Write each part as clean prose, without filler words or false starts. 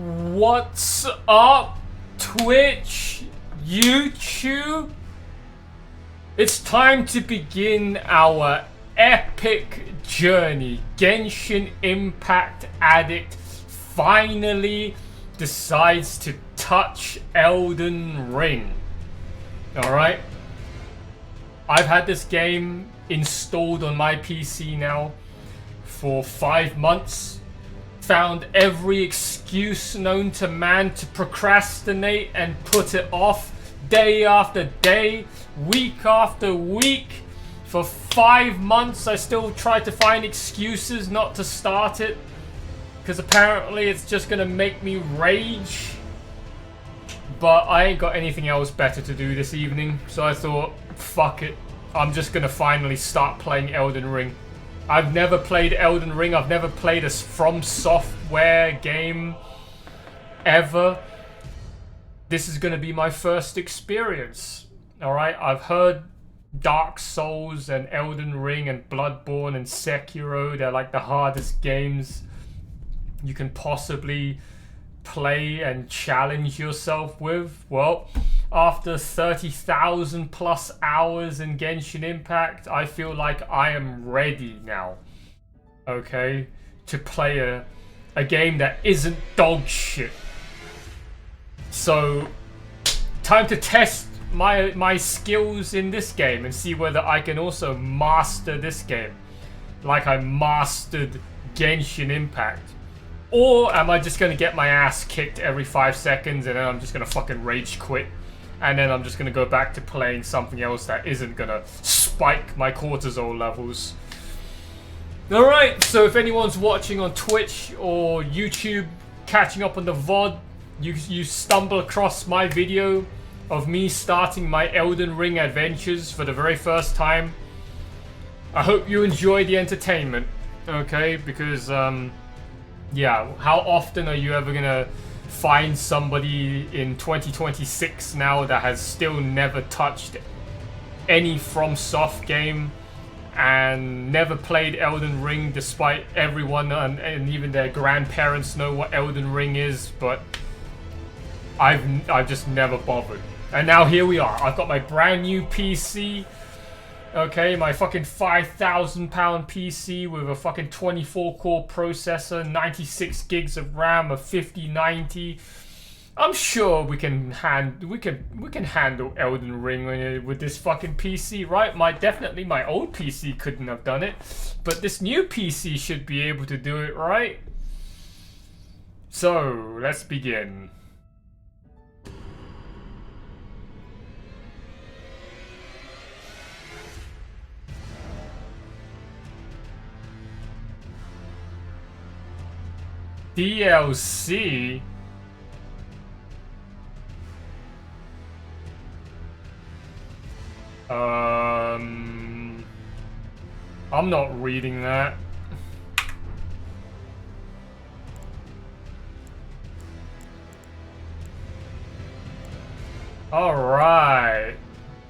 What's up, Twitch, YouTube? It's time to begin our epic journey. Genshin Impact Addict finally decides to touch Elden Ring. Alright? I've had this game installed on my PC now for 5 months. Found every excuse known to man to procrastinate and put it off day after day, week after week. For 5 months I still tried to find excuses not to start it, because apparently it's just gonna make me rage. But I ain't got anything else better to do this evening, so I thought, fuck it, I'm just gonna finally start playing Elden Ring. I've never played Elden Ring. I've never played a From Software game ever. This is going to be my first experience. Alright, I've heard Dark Souls and Elden Ring and Bloodborne and Sekiro, they're like the hardest games you can possibly play and challenge yourself with. Well, after 30,000 plus hours in Genshin Impact, I feel like I am ready now, okay, to play a game that isn't dog shit. So, time to test my skills in this game and see whether I can also master this game like I mastered Genshin Impact. Or am I just gonna get my ass kicked every 5 seconds and then I'm just gonna fucking rage quit? And then I'm just gonna go back to playing something else that isn't gonna spike my cortisol levels. Alright, so if anyone's watching on Twitch or YouTube, catching up on the VOD, you stumble across my video of me starting my Elden Ring adventures for the very first time, I hope you enjoy the entertainment, okay? Because, yeah, how often are you ever gonna find somebody in 2026 now that has still never touched any FromSoft game and never played Elden Ring, despite everyone and even their grandparents know what Elden Ring is, but I've just never bothered. And now here we are. I've got my brand new PC. Okay, my fucking £5,000 PC with a fucking 24-core processor, 96 gigs of RAM, a 5090. I'm sure we can handle Elden Ring with this fucking PC, right? Definitely my old PC couldn't have done it, but this new PC should be able to do it, right? So let's begin. DLC? I'm not reading that. Alright.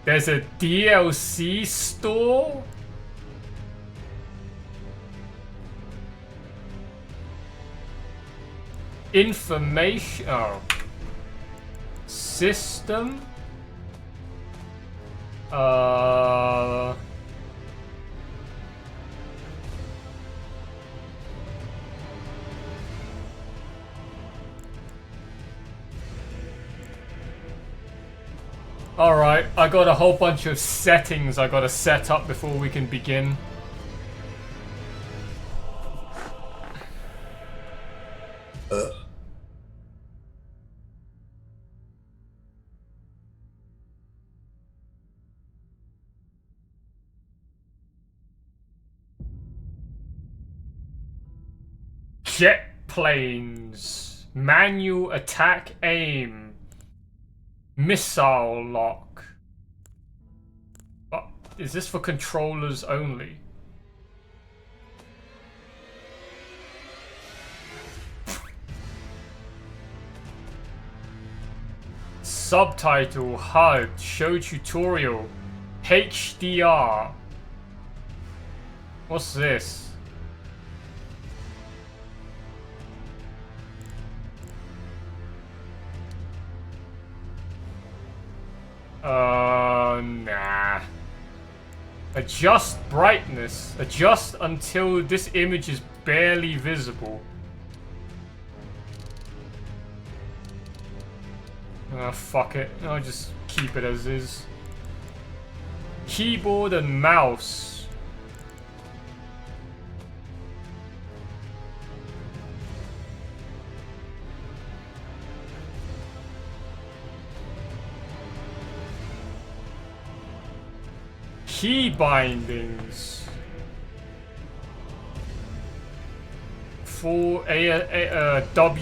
There's a DLC store? Information. Oh. System. Alright, I got a whole bunch of settings I gotta set up before we can begin. Jet planes, manual attack aim, missile lock. Is this for controllers only? Subtitle, HUD, show tutorial, HDR. What's this? Nah. Adjust brightness. Adjust until this image is barely visible. Fuck it. I'll just keep it as is. Keyboard and mouse. Key bindings. Full WASD.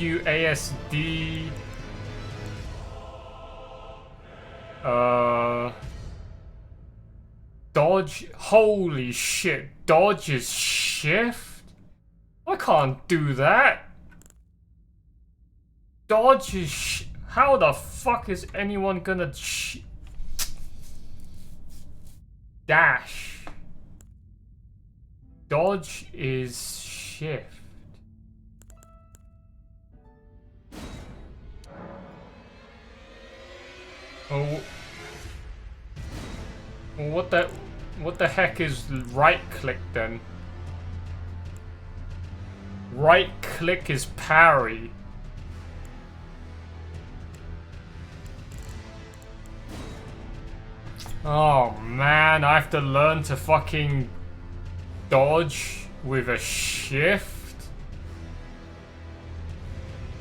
Dodge. Holy shit. Dodge is shift? I can't do that. Dodge is how the fuck is anyone gonna dash? Dodge is shift. Oh. What the heck is right click then? Right click is parry. Oh man, I have to learn to fucking dodge with a shift?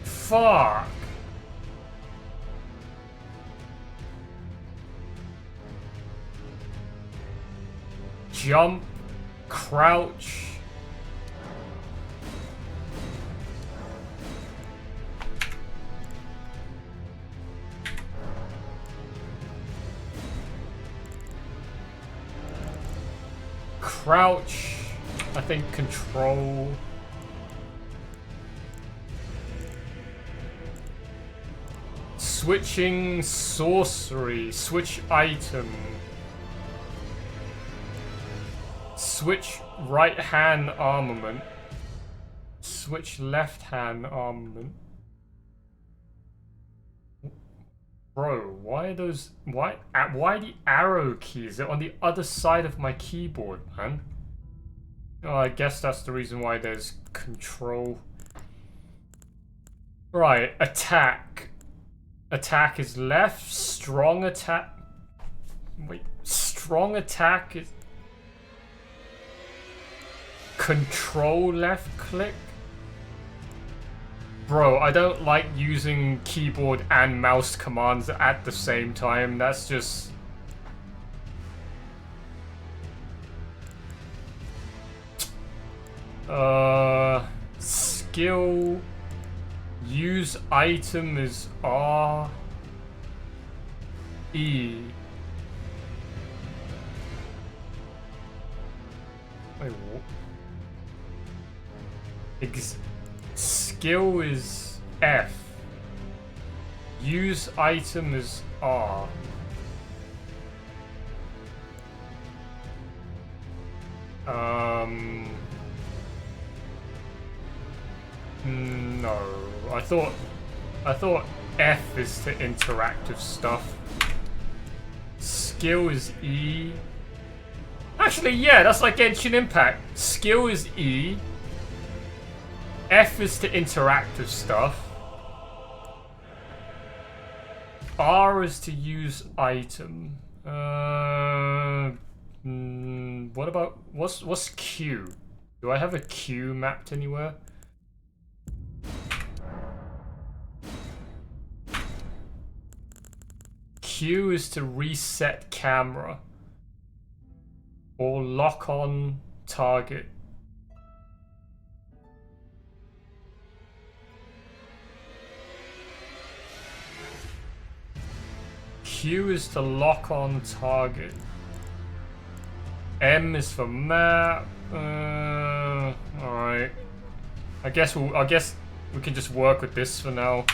Fuck. Jump, crouch. Crouch, I think control. Switching sorcery, switch item. Switch right hand armament. Switch left hand armament. Bro, why are those... Why the arrow keys? They're on the other side of my keyboard, man. Oh, I guess that's the reason why there's control. Right, attack. Attack is left. Strong attack... Wait, strong attack is... Control left click? Bro, I don't like using keyboard and mouse commands at the same time. That's just... Skill... Use item is R... E... Wait, what? Skill is F. Use item is R. No. I thought F is to interactive stuff. Skill is E. Actually, yeah, that's like Genshin Impact. Skill is E. F is to interactive stuff. R is to use item. What about what's Q? Do I have a Q mapped anywhere? Q is to reset camera or lock on target. Q is to lock on target. M is for map. Alright. I guess we can just work with this for now.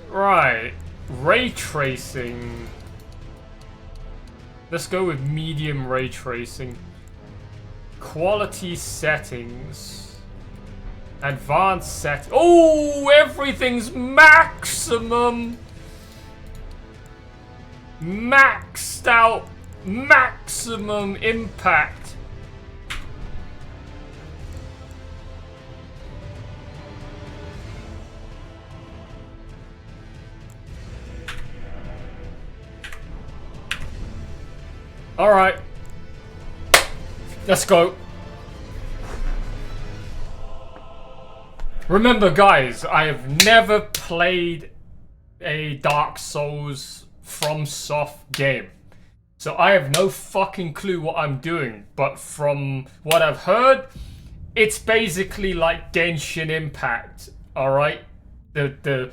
Right. Ray tracing. Let's go with medium ray tracing. Quality settings. Advanced set. Oh, everything's maximum. Maxed out. Maximum impact. All right. Let's go. Remember, guys, I have never played a Dark Souls FromSoft game. So I have no fucking clue what I'm doing. But from what I've heard, it's basically like Genshin Impact. Alright? The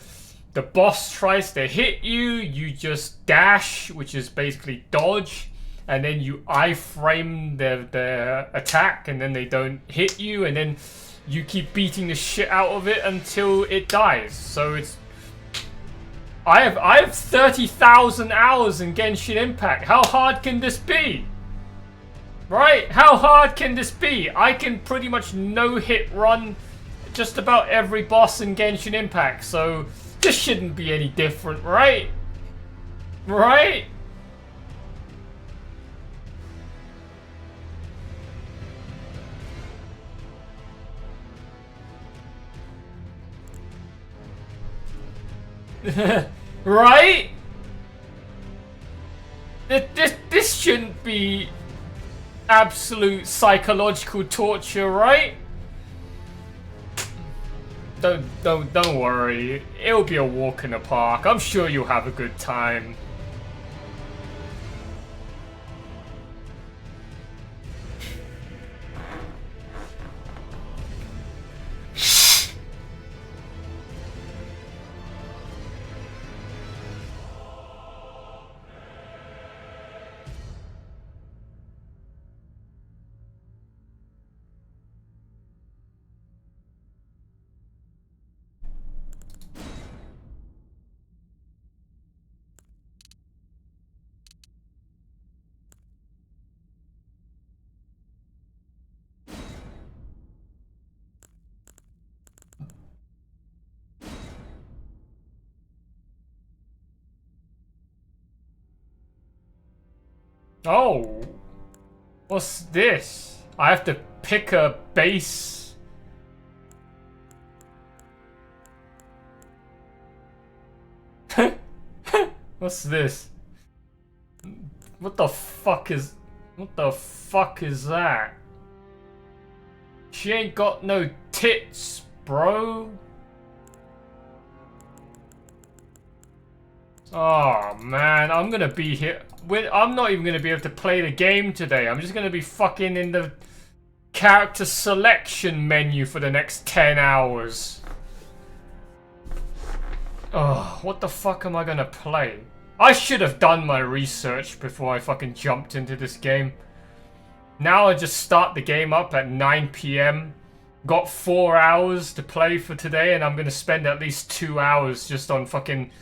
boss tries to hit you, you just dash, which is basically dodge. And then you iframe their attack, and then they don't hit you, and then you keep beating the shit out of it until it dies. So it's... I have 30,000 hours in Genshin Impact. How hard can this be? Right? How hard can this be? I can pretty much no-hit run just about every boss in Genshin Impact. So this shouldn't be any different, right? Right? Right? This shouldn't be absolute psychological torture, right? Don't worry. It'll be a walk in the park. I'm sure you'll have a good time. Oh, what's this? I have to pick a base. What's this? What the fuck is that? She ain't got no tits, bro. Oh man, I'm gonna be here. I'm not even gonna be able to play the game today. I'm just gonna be fucking in the character selection menu for the next 10 hours. Oh, what the fuck am I gonna play? I should have done my research before I fucking jumped into this game. Now I just start the game up at 9 PM. Got 4 hours to play for today, and I'm gonna spend at least 2 hours just on fucking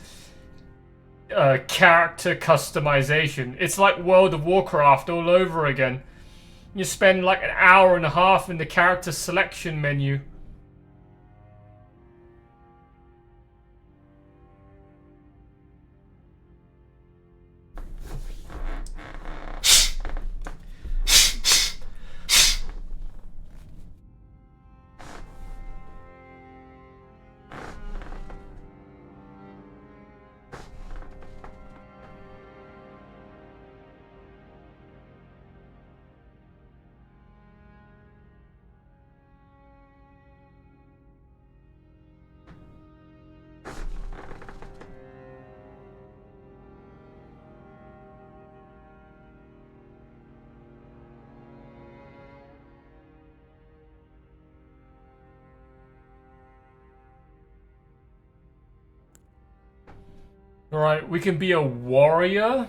character customization. It's like World of Warcraft all over again. You spend like an hour and a half in the character selection menu. Right, we can be a warrior,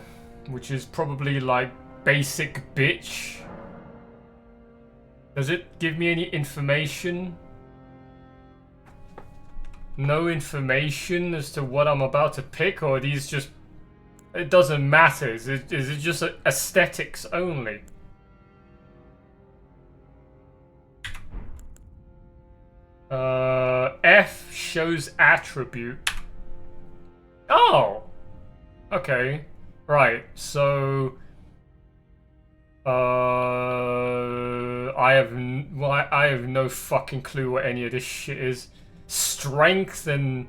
which is probably like basic bitch. Does it give me any information? No information as to what I'm about to pick, or are these just... It doesn't matter. Is it just aesthetics only? F shows attribute. Oh! Okay. Right, so... I have no fucking clue what any of this shit is. Strength and...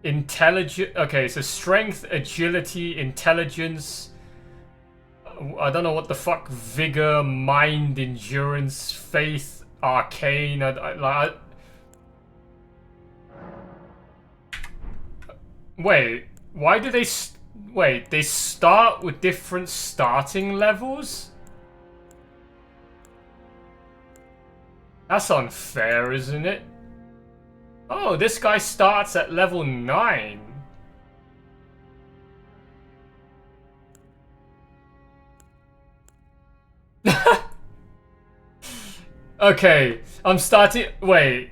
intelligence... Okay, so strength, agility, intelligence... I don't know what the fuck. Vigor, mind, endurance, faith, arcane... Wait, why do they... Wait, they start with different starting levels? That's unfair, isn't it? Oh, this guy starts at level 9. Okay, I'm starting... Wait,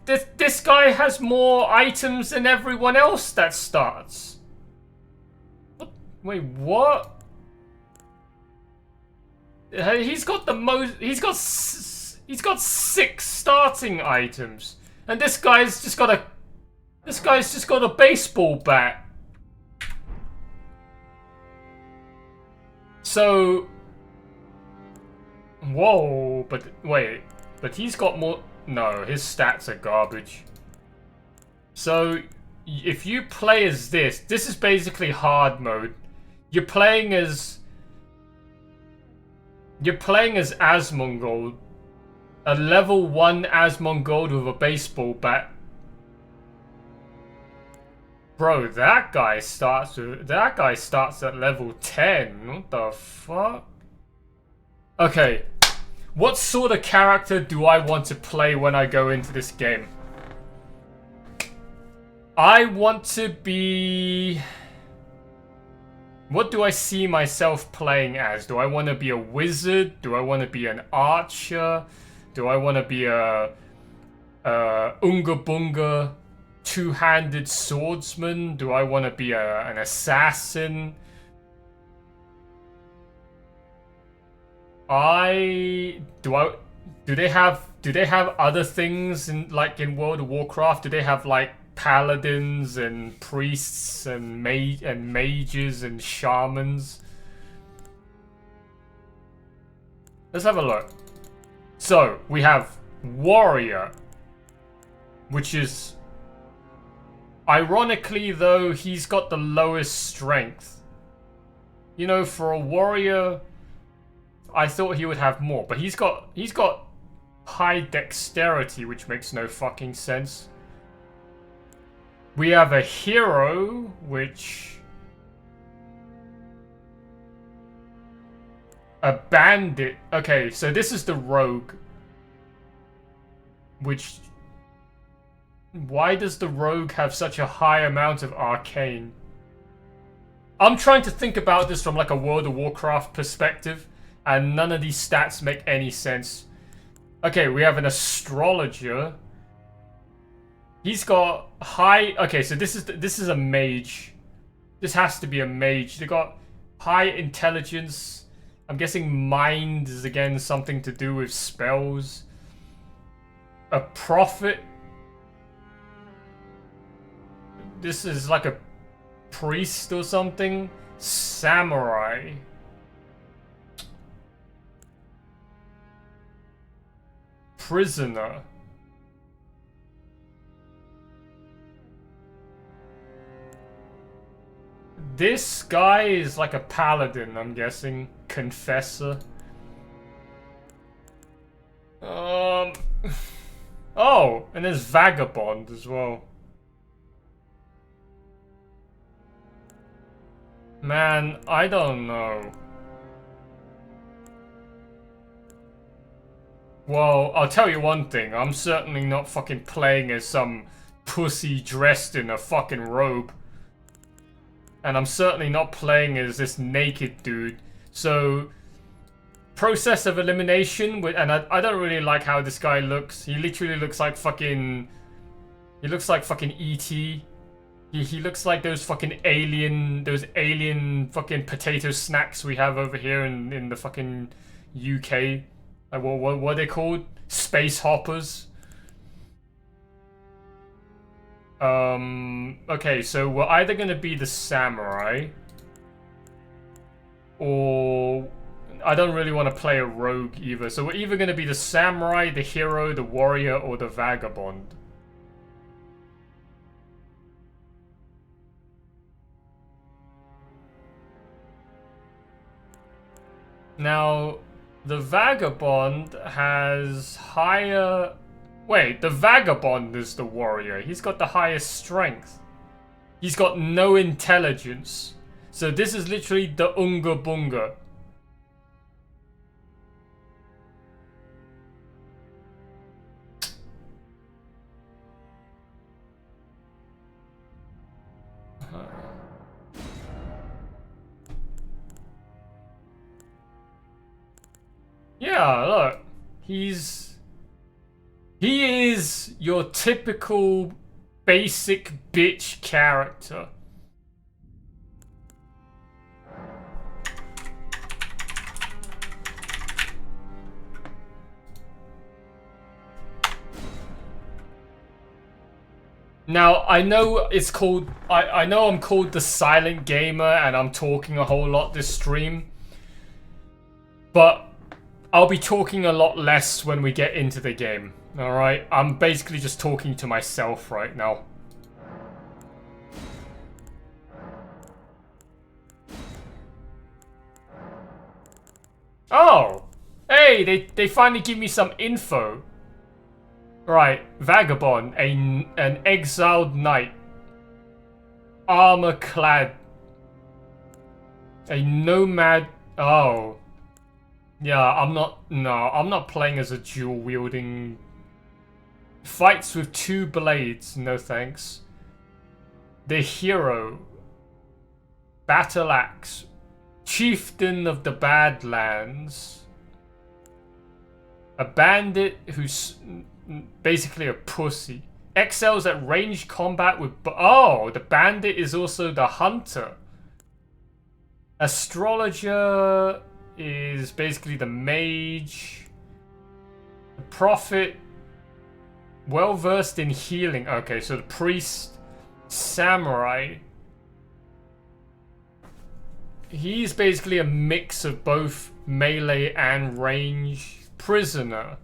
this guy has more items than everyone else that starts. Wait, what? He's got the most. He's got 6 starting items, and this guy's just got a. This guy's just got a baseball bat. So. Whoa, but wait, but he's got more. No, his stats are garbage. So, if you play as this is basically hard mode. You're playing as Asmongold, a level 1 Asmongold with a baseball bat. Bro, that guy starts at level 10. What the fuck? Okay. What sort of character do I want to play when I go into this game? I want to be... What do I see myself playing as? Do I want to be a wizard? Do I want to be an archer? Do I want to be a Unga Bunga two-handed swordsman? Do I want to be an assassin? Do they have other things in World of Warcraft? Do they have like paladins and priests and mages and shamans? Let's have a look. So we have warrior, which is, ironically though, he's got the lowest strength. You know, for a warrior, I thought he would have more, but he's got high dexterity, which makes no fucking sense. We have a hero, which... A bandit. Okay, so this is the rogue. Which... Why does the rogue have such a high amount of arcane? I'm trying to think about this from like a World of Warcraft perspective, and none of these stats make any sense. Okay, we have an astrologer. He's got high... Okay, so this is a mage. This has to be a mage. They got high intelligence. I'm guessing mind is again something to do with spells. A prophet. This is like a priest or something. Samurai. Prisoner. This guy is like a paladin, I'm guessing. Confessor. Oh, and there's vagabond as well. Man, I don't know. Well, I'll tell you one thing. I'm certainly not fucking playing as some pussy dressed in a fucking robe. And I'm certainly not playing as this naked dude. So, process of elimination, and I don't really like how this guy looks. He literally looks like fucking... He looks like fucking E.T. He looks like those fucking those alien fucking potato snacks we have over here in the fucking UK. What are they called? space hoppers. Okay, so we're either gonna be the samurai, or I don't really want to play a rogue either. So we're either gonna be the samurai, the hero, the warrior, or the vagabond. Now, the vagabond has higher... Wait, the vagabond is the warrior. He's got the highest strength. He's got no intelligence. So this is literally the Unga Bunga. Yeah, look. He is your typical basic bitch character. Now, I know it's called... I know I'm called the Silent Gamer and I'm talking a whole lot this stream. But I'll be talking a lot less when we get into the game. Alright? I'm basically just talking to myself right now. Oh! Hey, they finally give me some info. Right, Vagabond, an exiled knight. Armor clad. A nomad. Oh. Yeah, I'm not playing as a dual wielding. Fights with 2 blades, no thanks. The hero. Battle axe. Chieftain of the Badlands. A bandit who's basically a pussy. Excels at ranged combat with... Oh, the bandit is also the hunter. Astrologer is basically the mage. The prophet, well versed in healing. Okay, so the priest, samurai. He's basically a mix of both melee and range. Prisoner.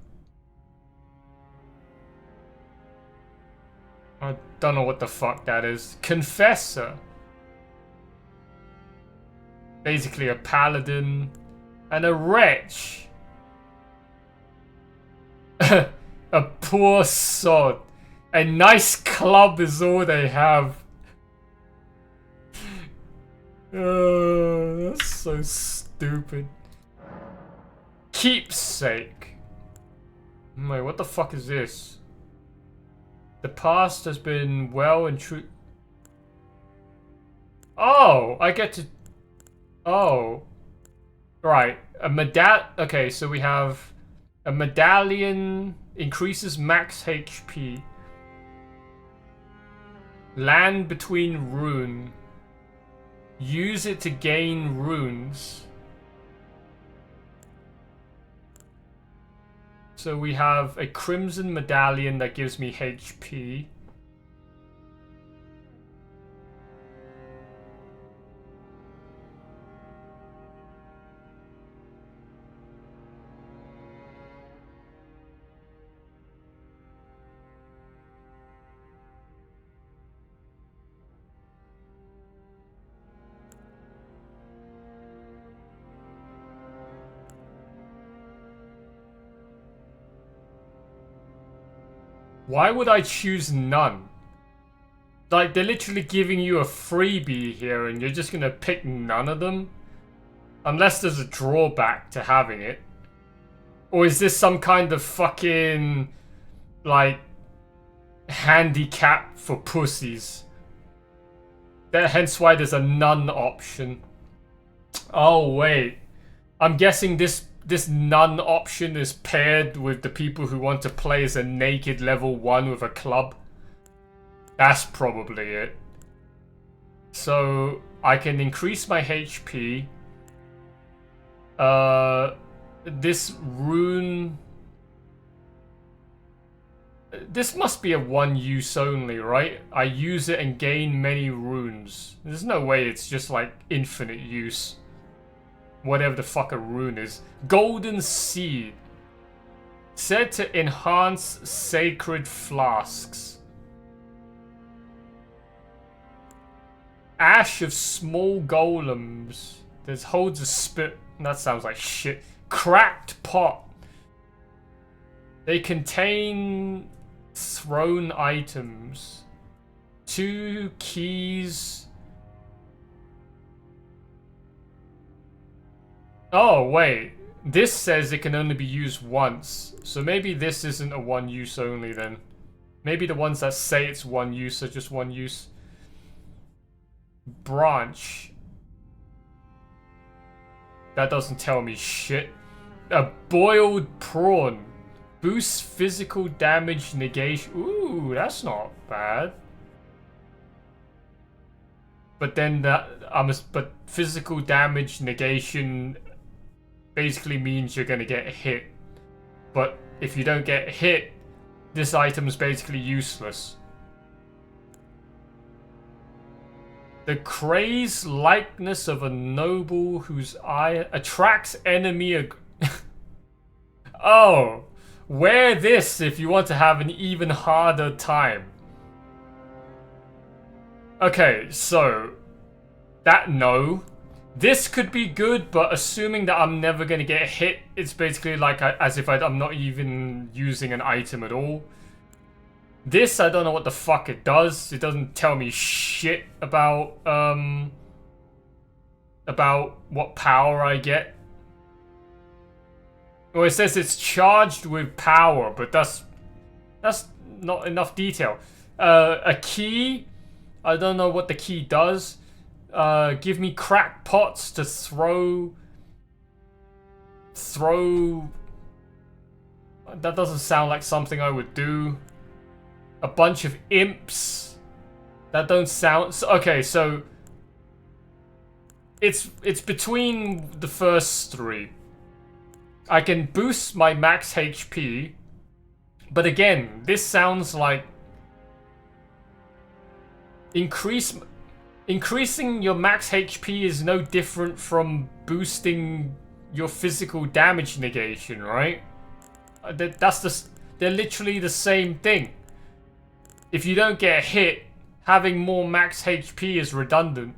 I don't know what the fuck that is. Confessor. Basically a paladin. And a wretch. A poor sod. A nice club is all they have. That's so stupid. Keepsake. Wait, what the fuck is this? The past has been well and true. Oh, I get to... Oh. Right. Okay, so we have a medallion increases max HP. Land between rune. Use it to gain runes. So we have a crimson medallion that gives me HP. Why would I choose none? Like, they're literally giving you a freebie here and you're just gonna pick none of them? Unless there's a drawback to having it. Or is this some kind of fucking, like, handicap for pussies? Hence why there's a none option. Oh, wait. I'm guessing this none option is paired with the people who want to play as a naked level 1 with a club. That's probably it. So I can increase my HP. This rune This must be a one use only, right? I use it and gain many runes. There's no way it's just like infinite use. Whatever the fuck a rune is. Golden Seed. Said to enhance sacred flasks. Ash of small golems. There's holds a spit. That sounds like shit. Cracked pot. They contain thrown items. 2 keys. Oh, wait. This says it can only be used once. So maybe this isn't a one use only then. Maybe the ones that say it's one use are just one use. Branch. That doesn't tell me shit. A boiled prawn. Boosts physical damage negation. Ooh, that's not bad. But then but physical damage negation basically means you're gonna get hit. But if you don't get hit, this item's basically useless. The crazed likeness of a noble whose eye attracts enemy. Oh, wear this if you want to have an even harder time. Okay, so no. This could be good, but assuming that I'm never gonna get hit, it's basically like as if I'm not even using an item at all. This, I don't know what the fuck it does. It doesn't tell me shit about what power I get. Well, it says it's charged with power, but that's not enough detail. A key, I don't know what the key does. Give me crack pots to throw. That doesn't sound like something I would do. A bunch of imps. That don't sound... Okay, so... It's between the first 3. I can boost my max HP. But again, this sounds like... Increasing your max HP is no different from boosting your physical damage negation, right? They're literally the same thing. If you don't get hit, having more max HP is redundant.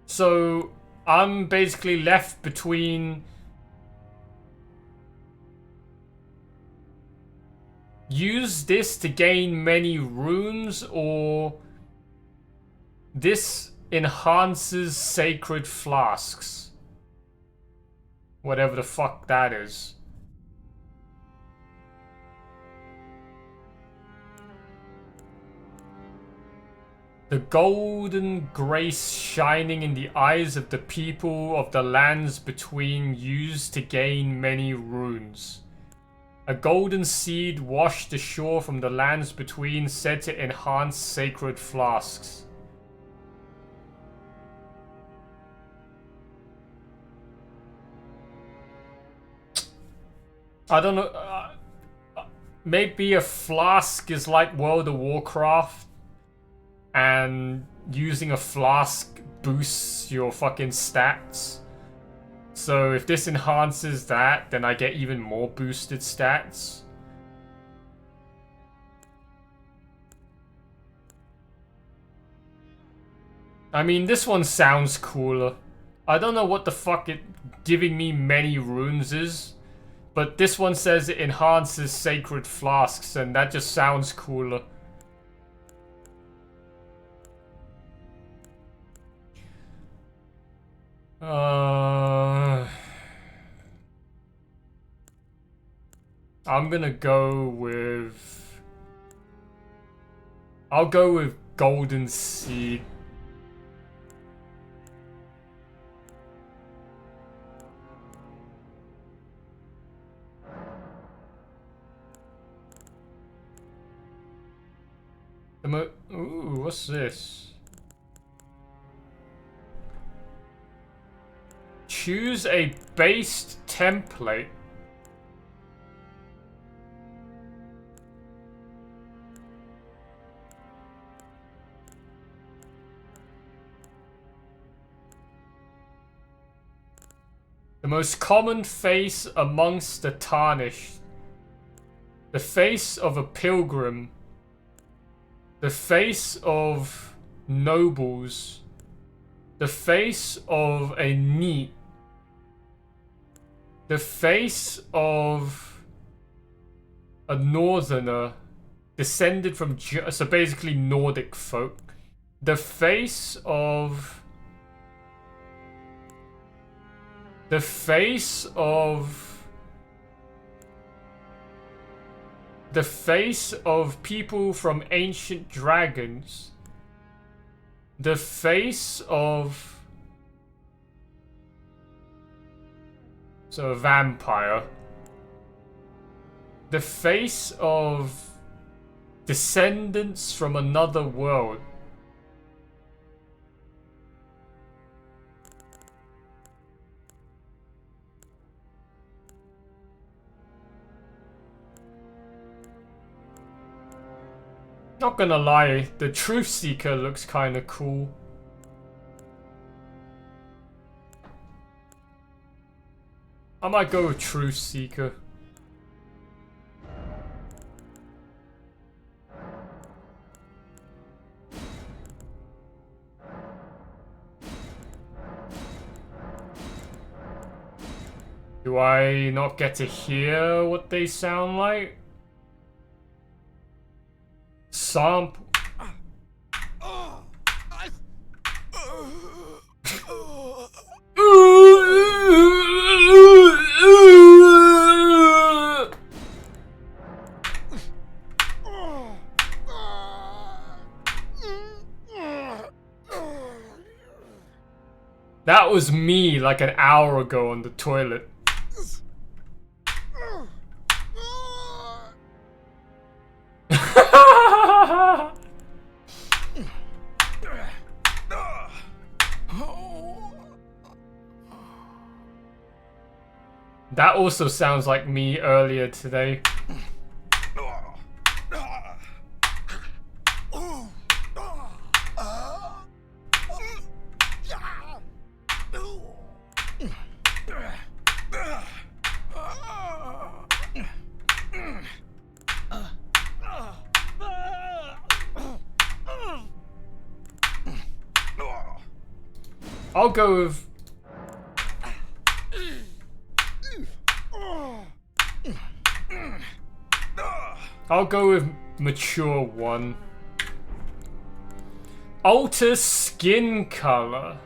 So, I'm basically left between... Use this to gain many runes, or... This enhances sacred flasks. Whatever the fuck that is. The golden grace shining in the eyes of the people of the lands between used to gain many runes. A golden seed washed ashore from the lands between said to enhance sacred flasks. I don't know. Maybe a flask is like World of Warcraft. And using a flask boosts your fucking stats. So if this enhances that, then I get even more boosted stats. I mean, this one sounds cooler. I don't know what the fuck it giving me many runes is. But this one says it enhances sacred flasks, and that just sounds cooler. I'm gonna go with... I'll go with Golden Seed. Ooh, what's this? Choose a based template. The most common face amongst the tarnished. The face of a pilgrim. The face of nobles. The face of a neat. The face of a northerner descended from so basically Nordic folk. The face of the face of people from ancient dragons. The face of a vampire. The face of descendants from another world. Not gonna lie, the Truth Seeker looks kinda cool. I might go with Truth Seeker. Do I not get to hear what they sound like? Sample. That was me like an hour ago on the toilet. That also sounds like me earlier today. I'll go with... I'll go with mature one. Alter skin color.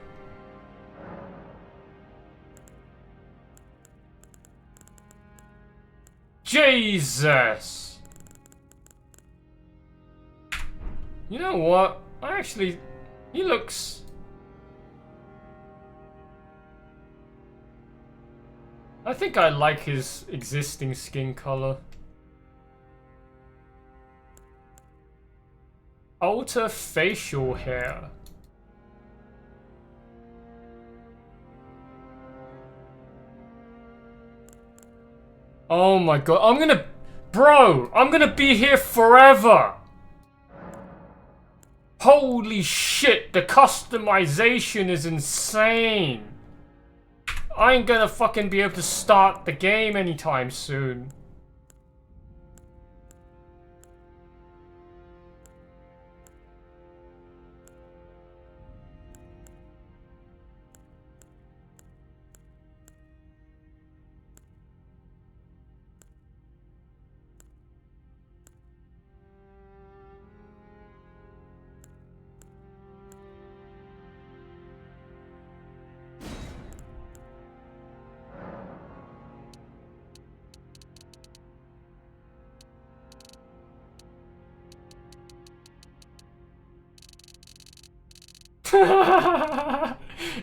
Jesus. You know what? He looks... I think I like his existing skin color. Alter facial hair. Oh my god, Bro, I'm gonna be here forever! Holy shit, the customization is insane! I ain't gonna fucking be able to start the game anytime soon.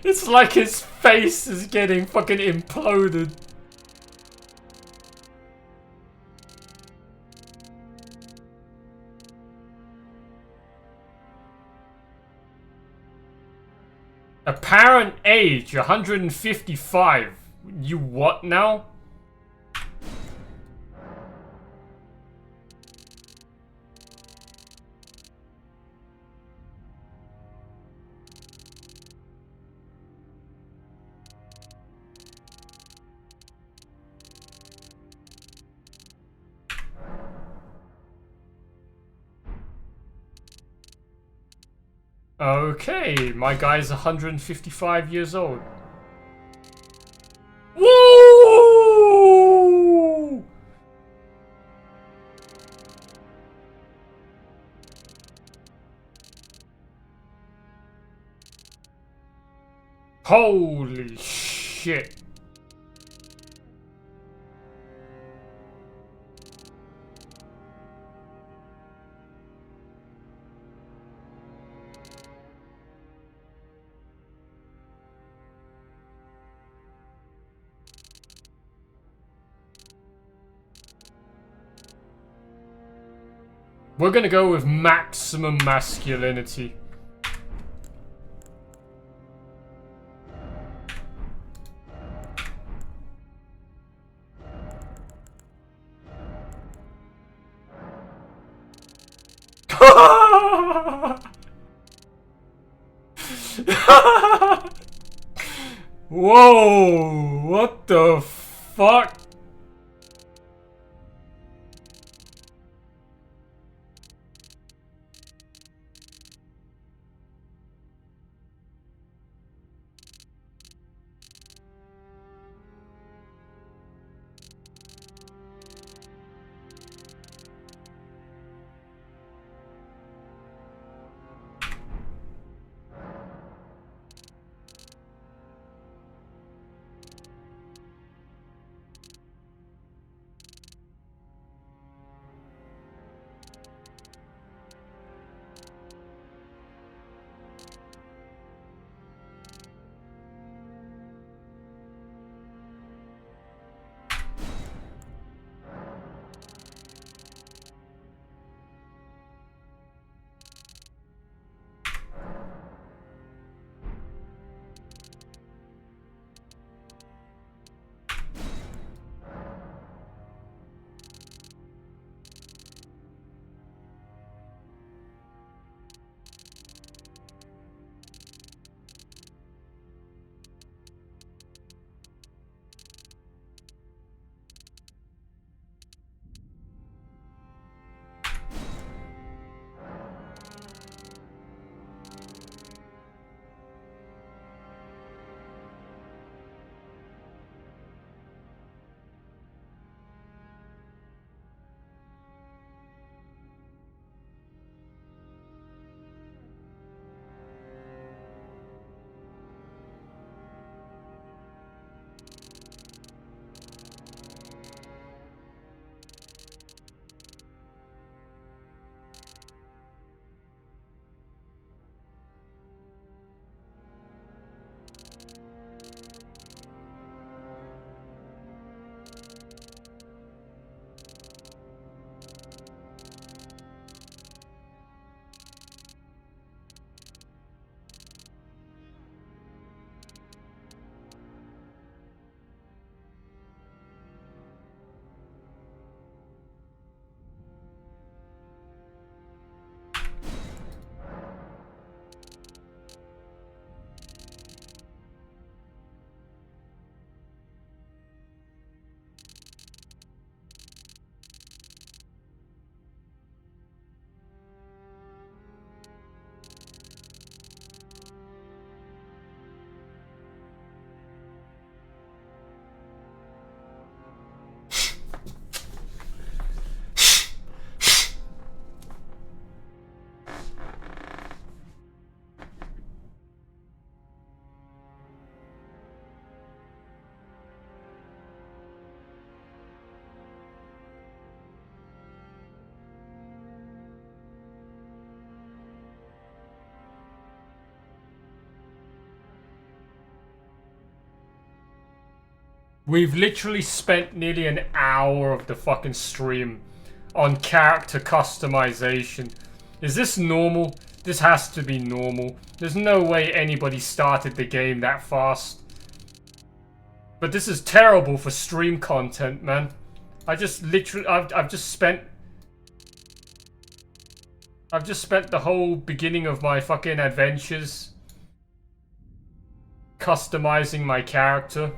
It's like his face is getting fucking imploded. Apparent age 155. You what now? Okay, my guy's 155 years old. Woo! Holy shit. We're gonna go with maximum masculinity. Whoa, what the fuck? We've literally spent nearly an hour of the fucking stream on character customization. Is this normal? This has to be normal. There's no way anybody started the game that fast. But this is terrible for stream content, man. I just literally, I've just spent the whole beginning of my fucking adventures customizing my character.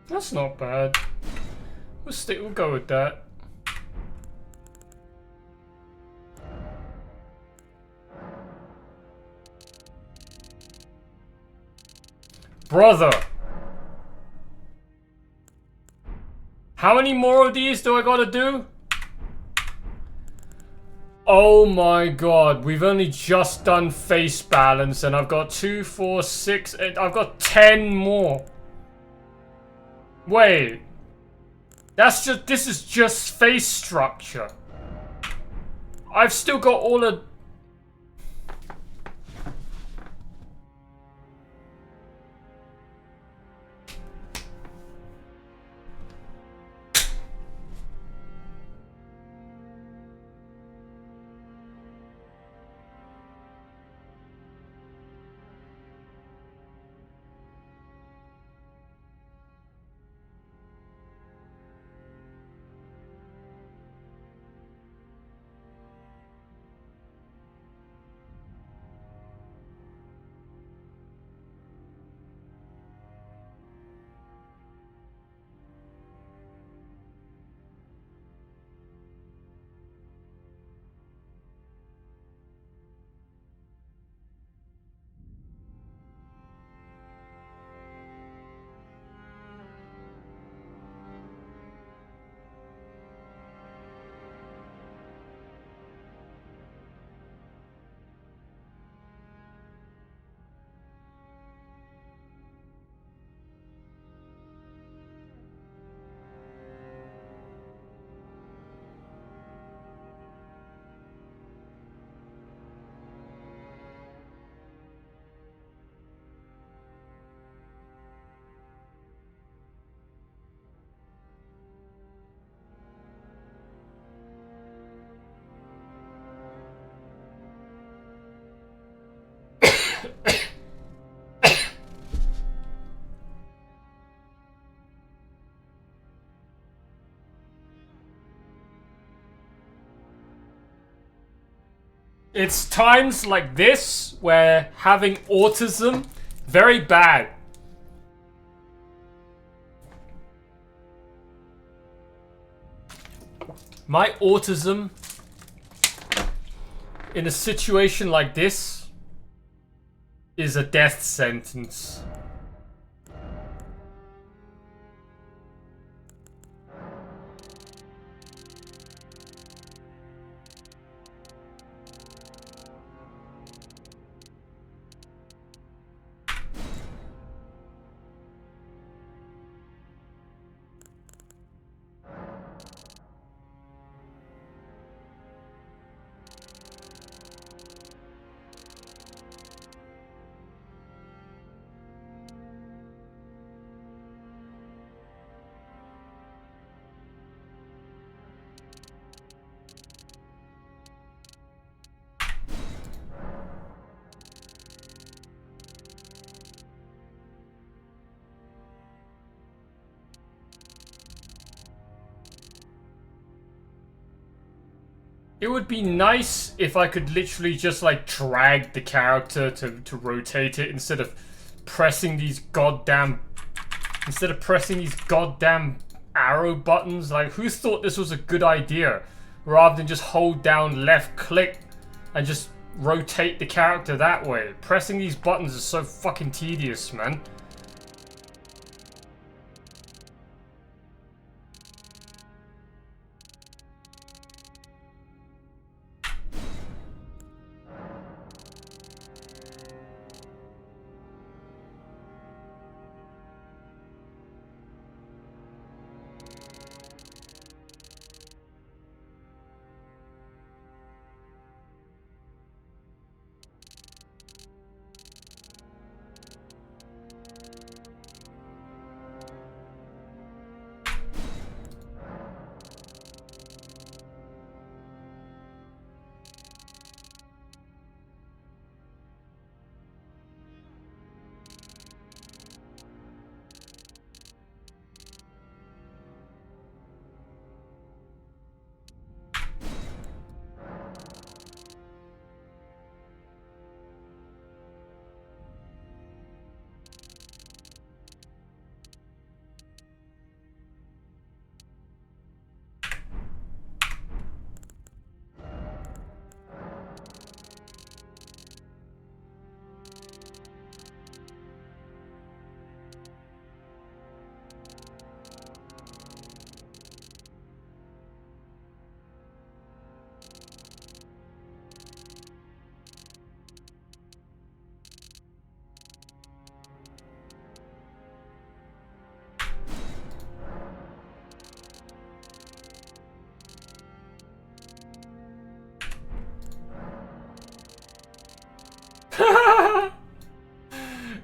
That's not bad. We'll go with that. Brother! How many more of these do I gotta do? Oh my god, we've only just done face balance and I've got 2, 4, 6, 8, I've got 10 more. Wait. This is just face structure. I've still got all of... It's times like this where having autism, very bad. My autism in a situation like this is a death sentence. It would be nice if I could literally just like drag the character to rotate it instead of pressing these goddamn arrow buttons. Like, who thought this was a good idea? Rather than just hold down left click and just rotate the character that way. Pressing these buttons is so fucking tedious, man.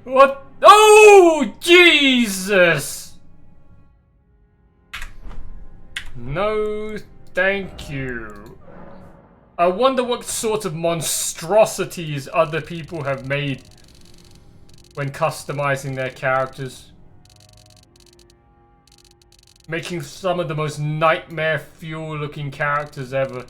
What? Oh, Jesus! No, thank you. I wonder what sort of monstrosities other people have made when customizing their characters. Making some of the most nightmare fuel looking characters ever.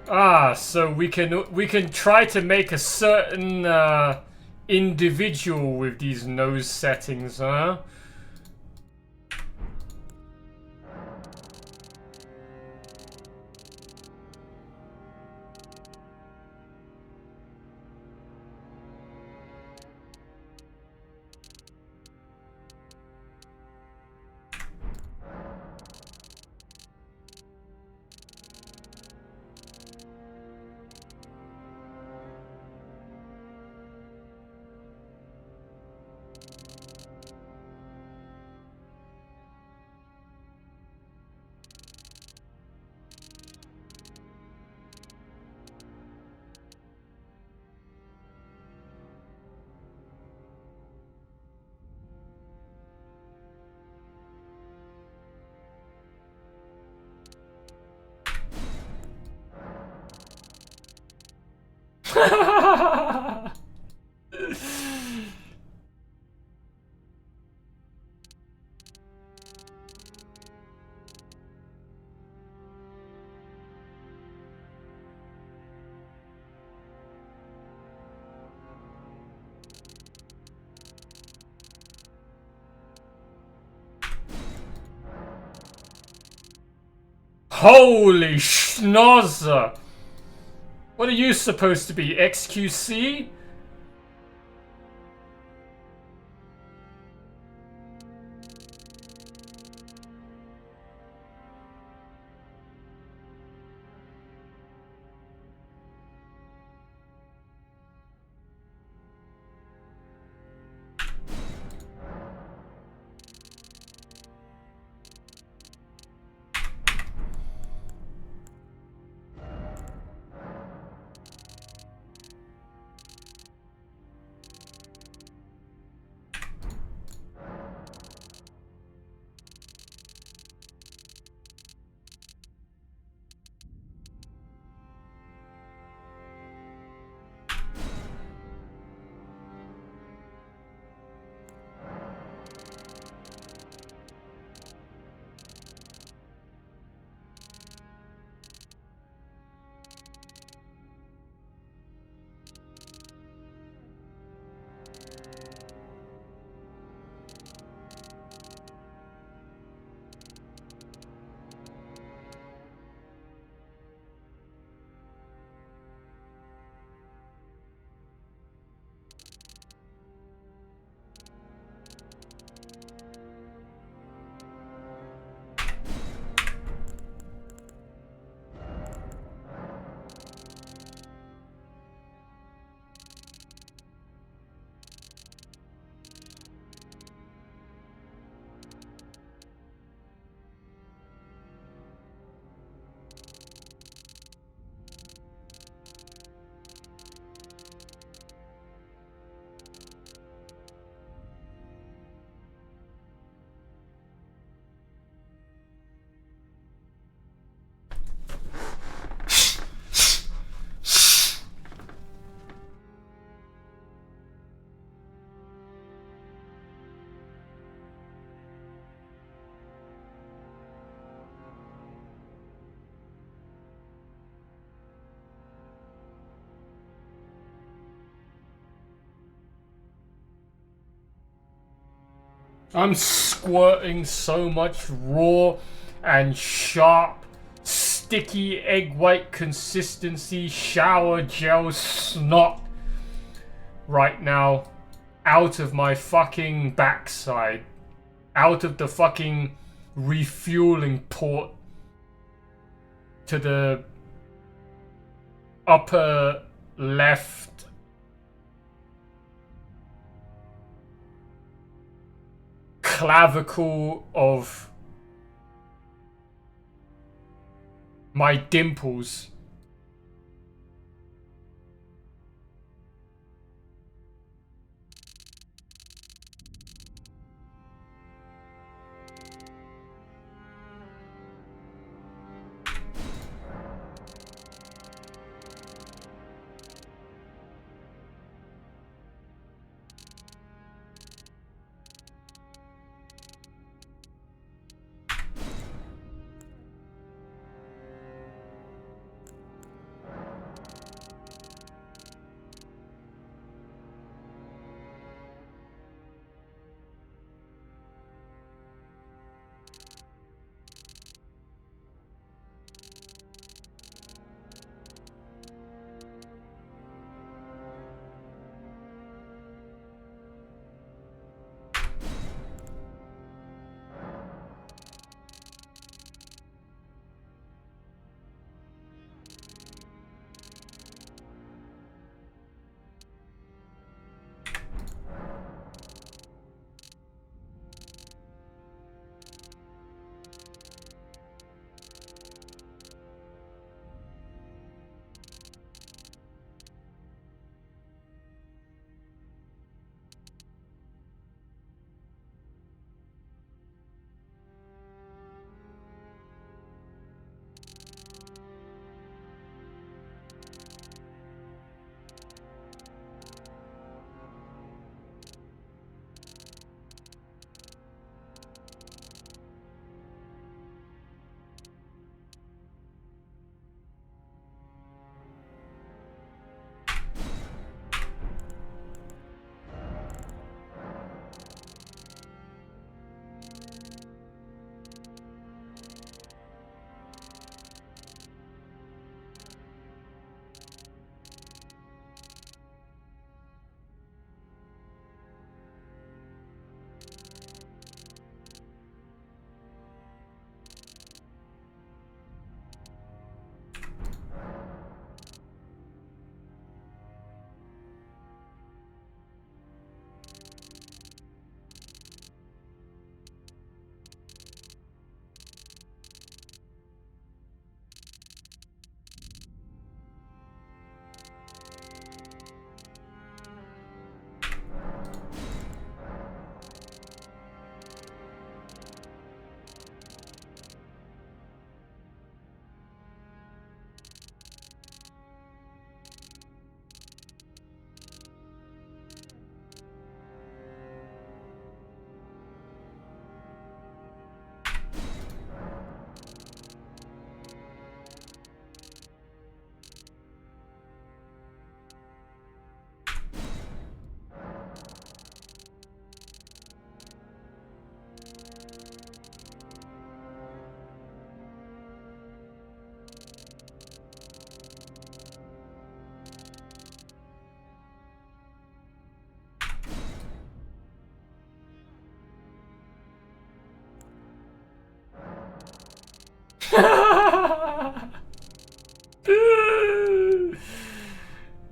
Ah, so we can try to make a certain individual with these nose settings, huh? Holy schnozzer! What are you supposed to be, XQC? I'm squirting so much raw and sharp, sticky egg white consistency shower gel snot right now out of my fucking backside, out of the fucking refueling port to the upper left clavicle of my dimples.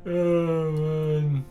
Oh man.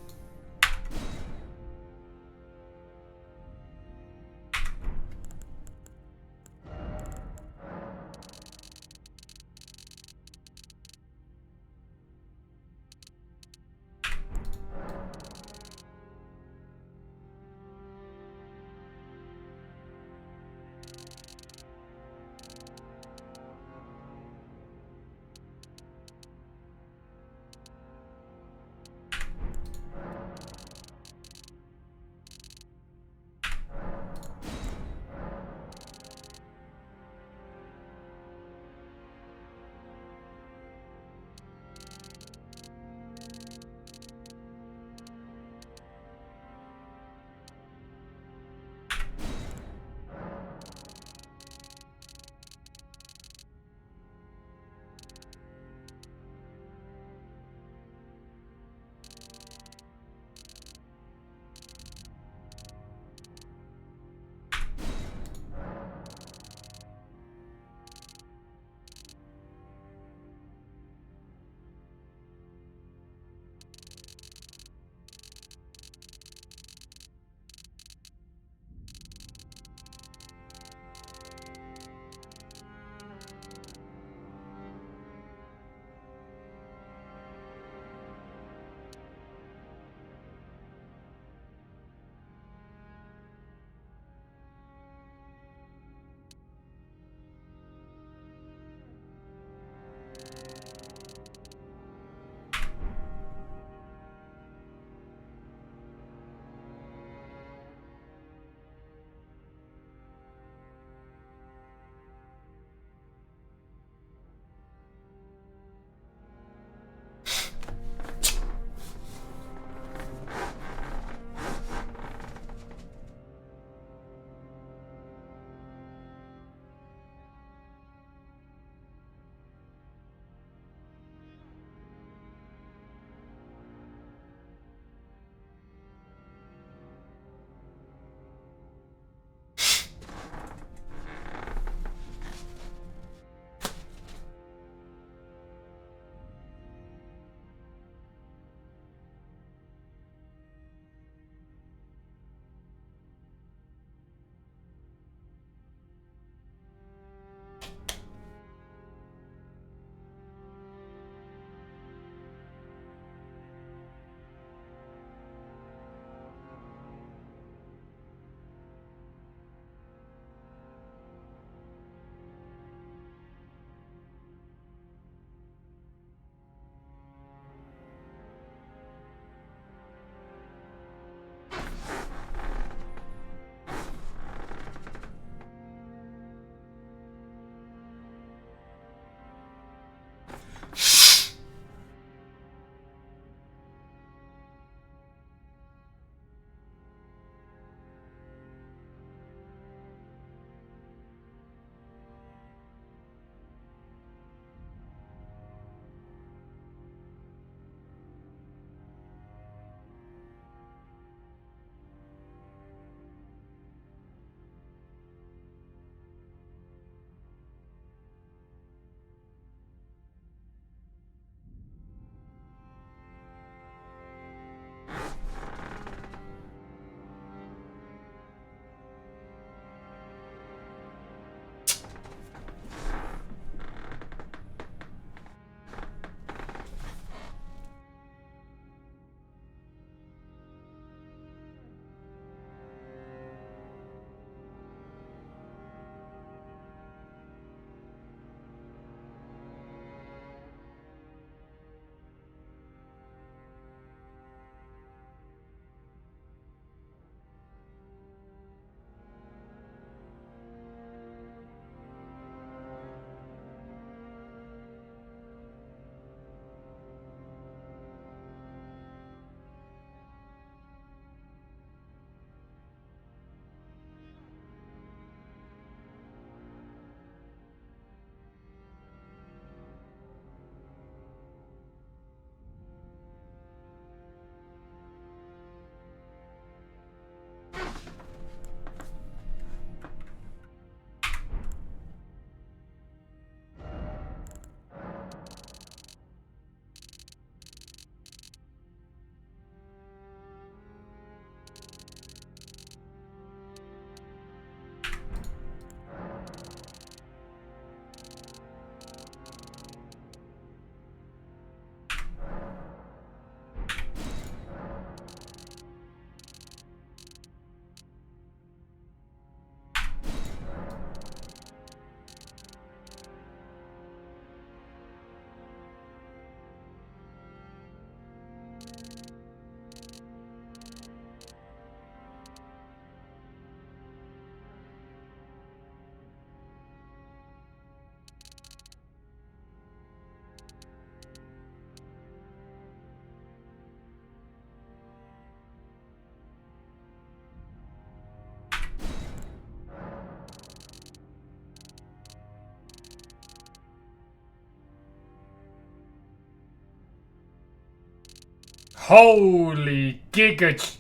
Holy giga.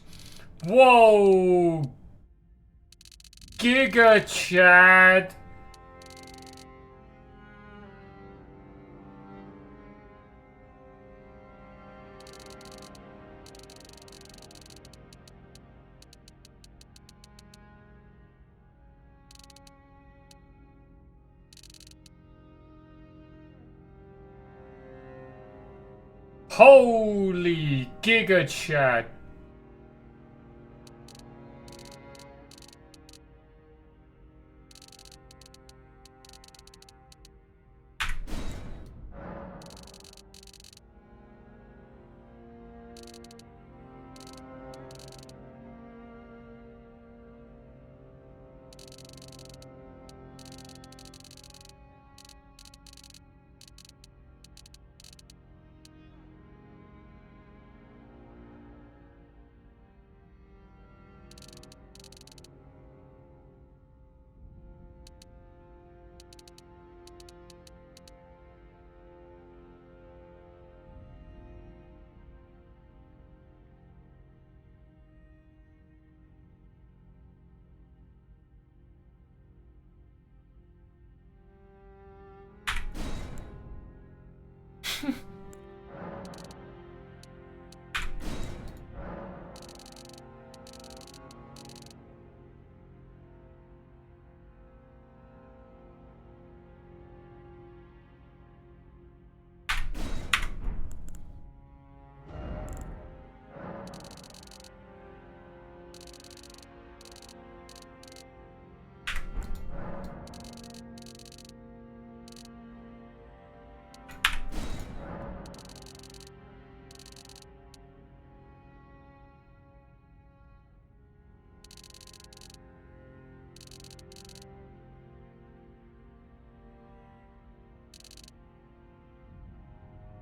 Whoa. Giga Chad. Holy giga Chad.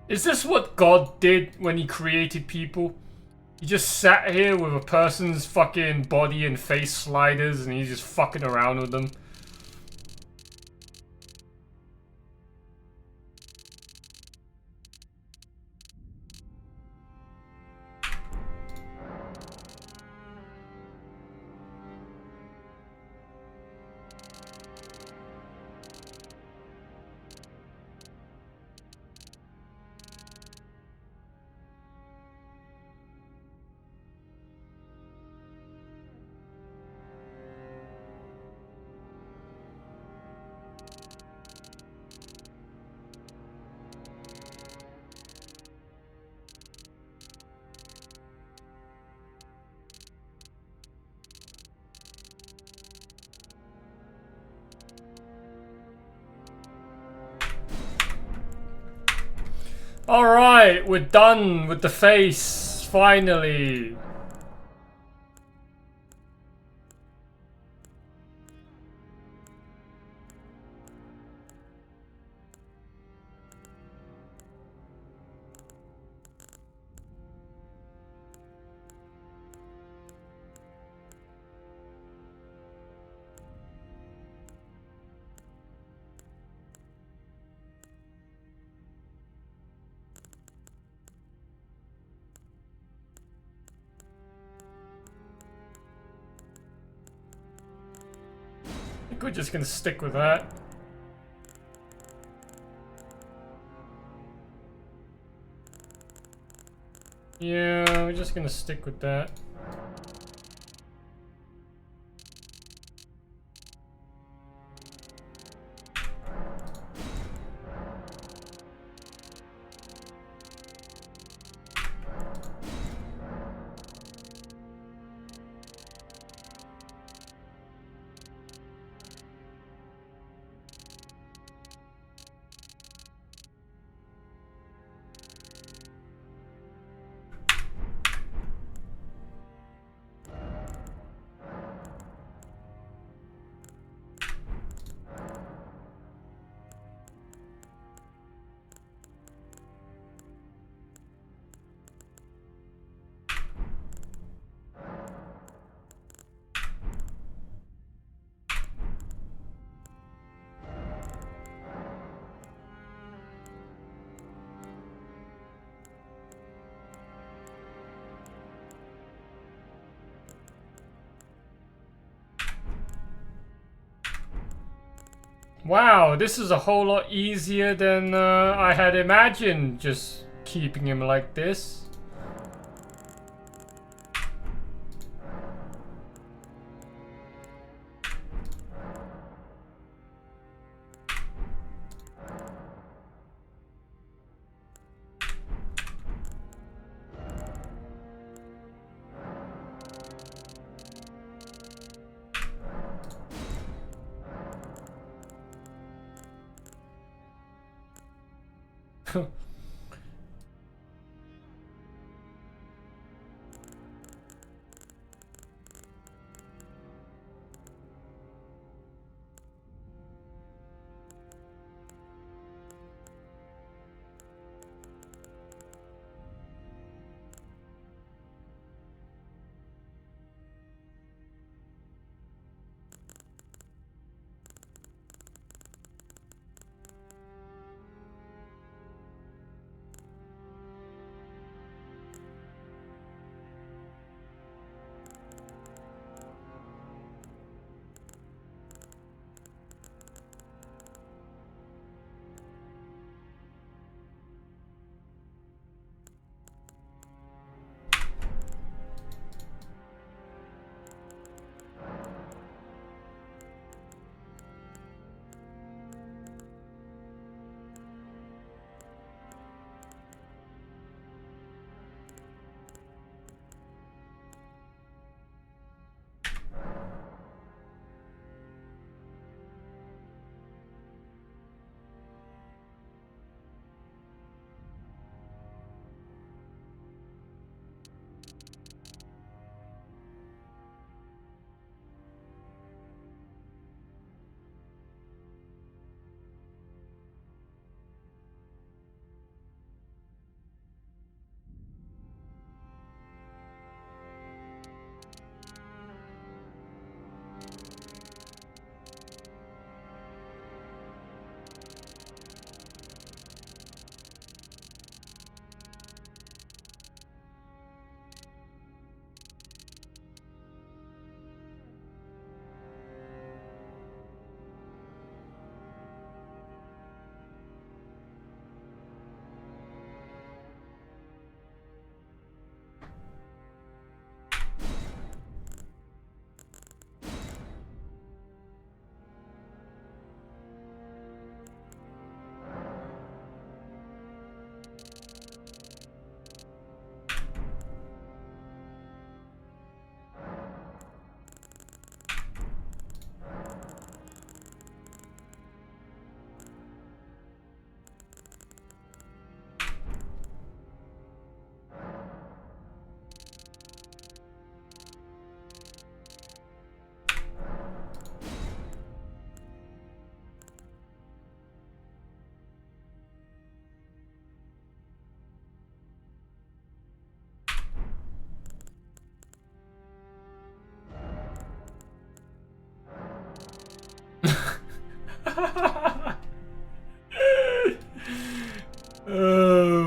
Is this what God did when he created people? He just sat here with a person's fucking body and face sliders and he's just fucking around with them. Alright, we're done with the face, finally. I think we're just gonna stick with that. Yeah, we're just gonna stick with that. Wow, this is a whole lot easier than I had imagined, just keeping him like this.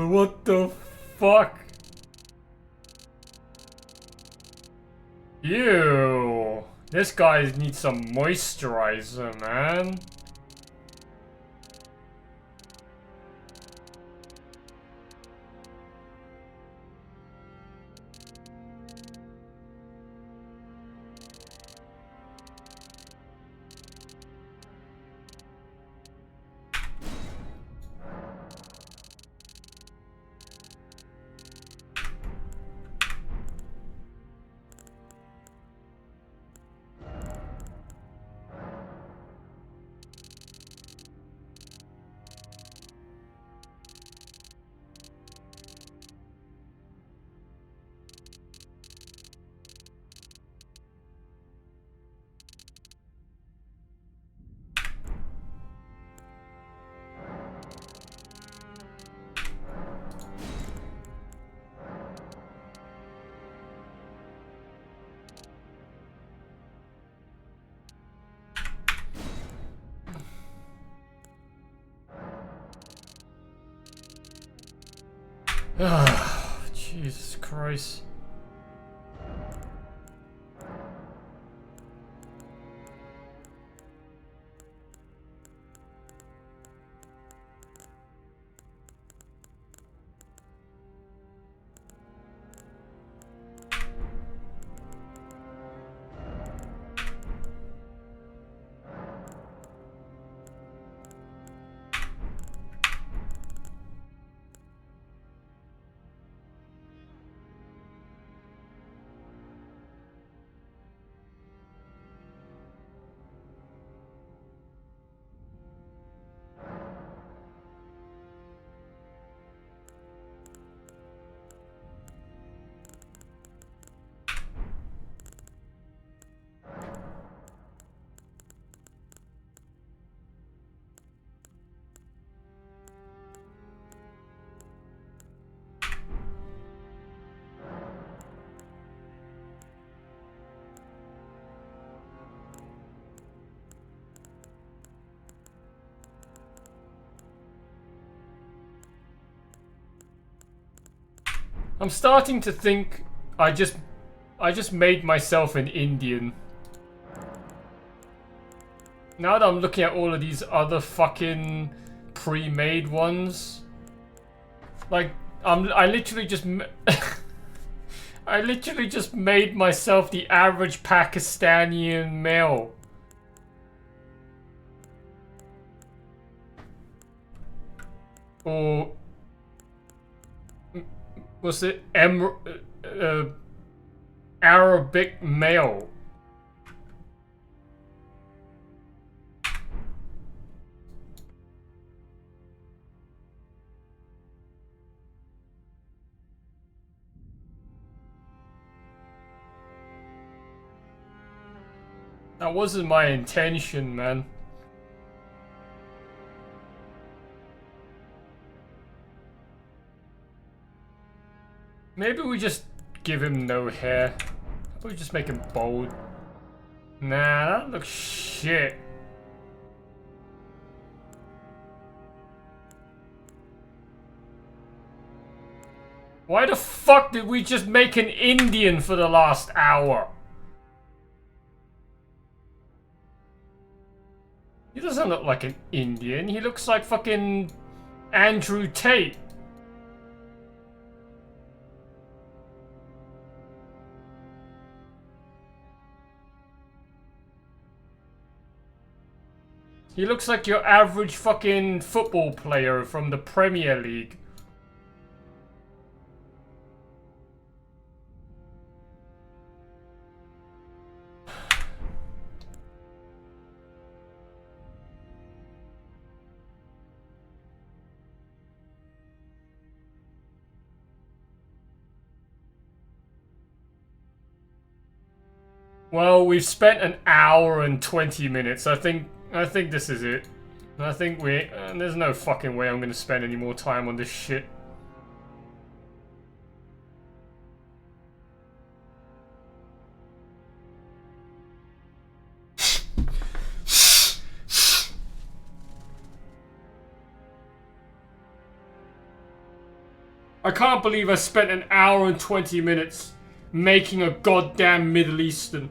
What the fuck? Ew. This guy needs some moisturizer, man. Jesus Christ. I'm starting to think I just made myself an Indian. Now that I'm looking at all of these other fucking pre-made ones, like I literally just I literally just made myself the average Pakistani male. Or was it Arabic male? That wasn't my intention, man. Maybe we just give him no hair. How about we just make him bald? Nah, that looks shit. Why the fuck did we just make an Indian for the last hour? He doesn't look like an Indian. He looks like fucking Andrew Tate. He looks like your average fucking football player from the Premier League. Well, we've spent an hour and 20 minutes. I think this is it. I think there's no fucking way I'm gonna spend any more time on this shit. I can't believe I spent an hour and 20 minutes making a goddamn Middle Eastern.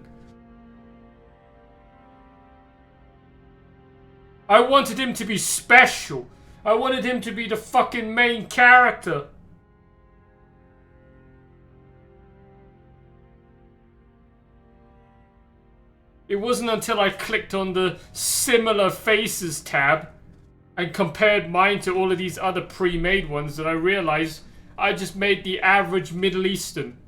I wanted him to be special. I wanted him to be the fucking main character. It wasn't until I clicked on the similar faces tab and compared mine to all of these other pre-made ones that I realized I just made the average Middle Eastern.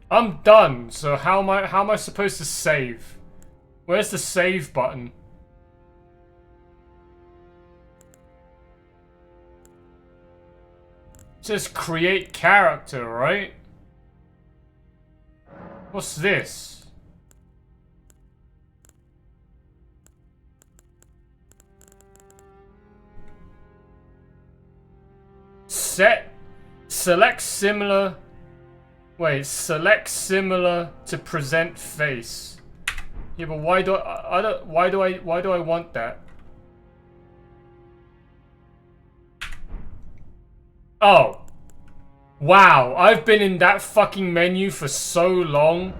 I'm done, so how am I supposed to save? Where's the save button? It says create character, right? What's this? Select similar. Wait, select similar to present face. Yeah, but why do I want that? Oh. Wow, I've been in that fucking menu for so long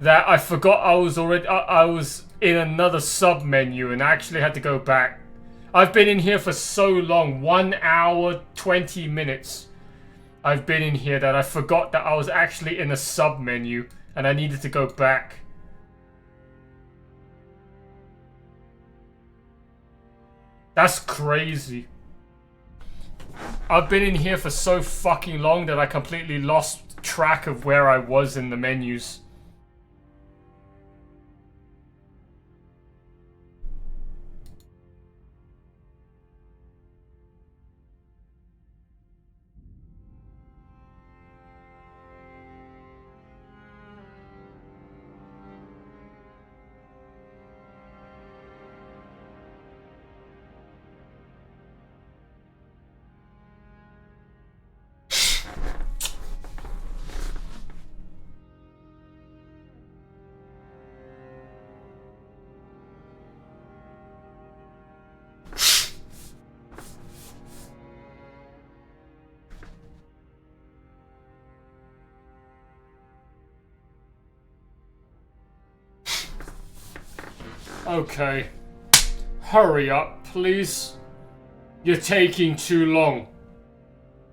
that I forgot I was in another sub menu and I actually had to go back. I've been in here for so long. 1 hour, 20 minutes. I've been in here that I forgot that I was actually in a sub menu and I needed to go back. That's crazy. I've been in here for so fucking long that I completely lost track of where I was in the menus. Okay. Hurry up, please. You're taking too long.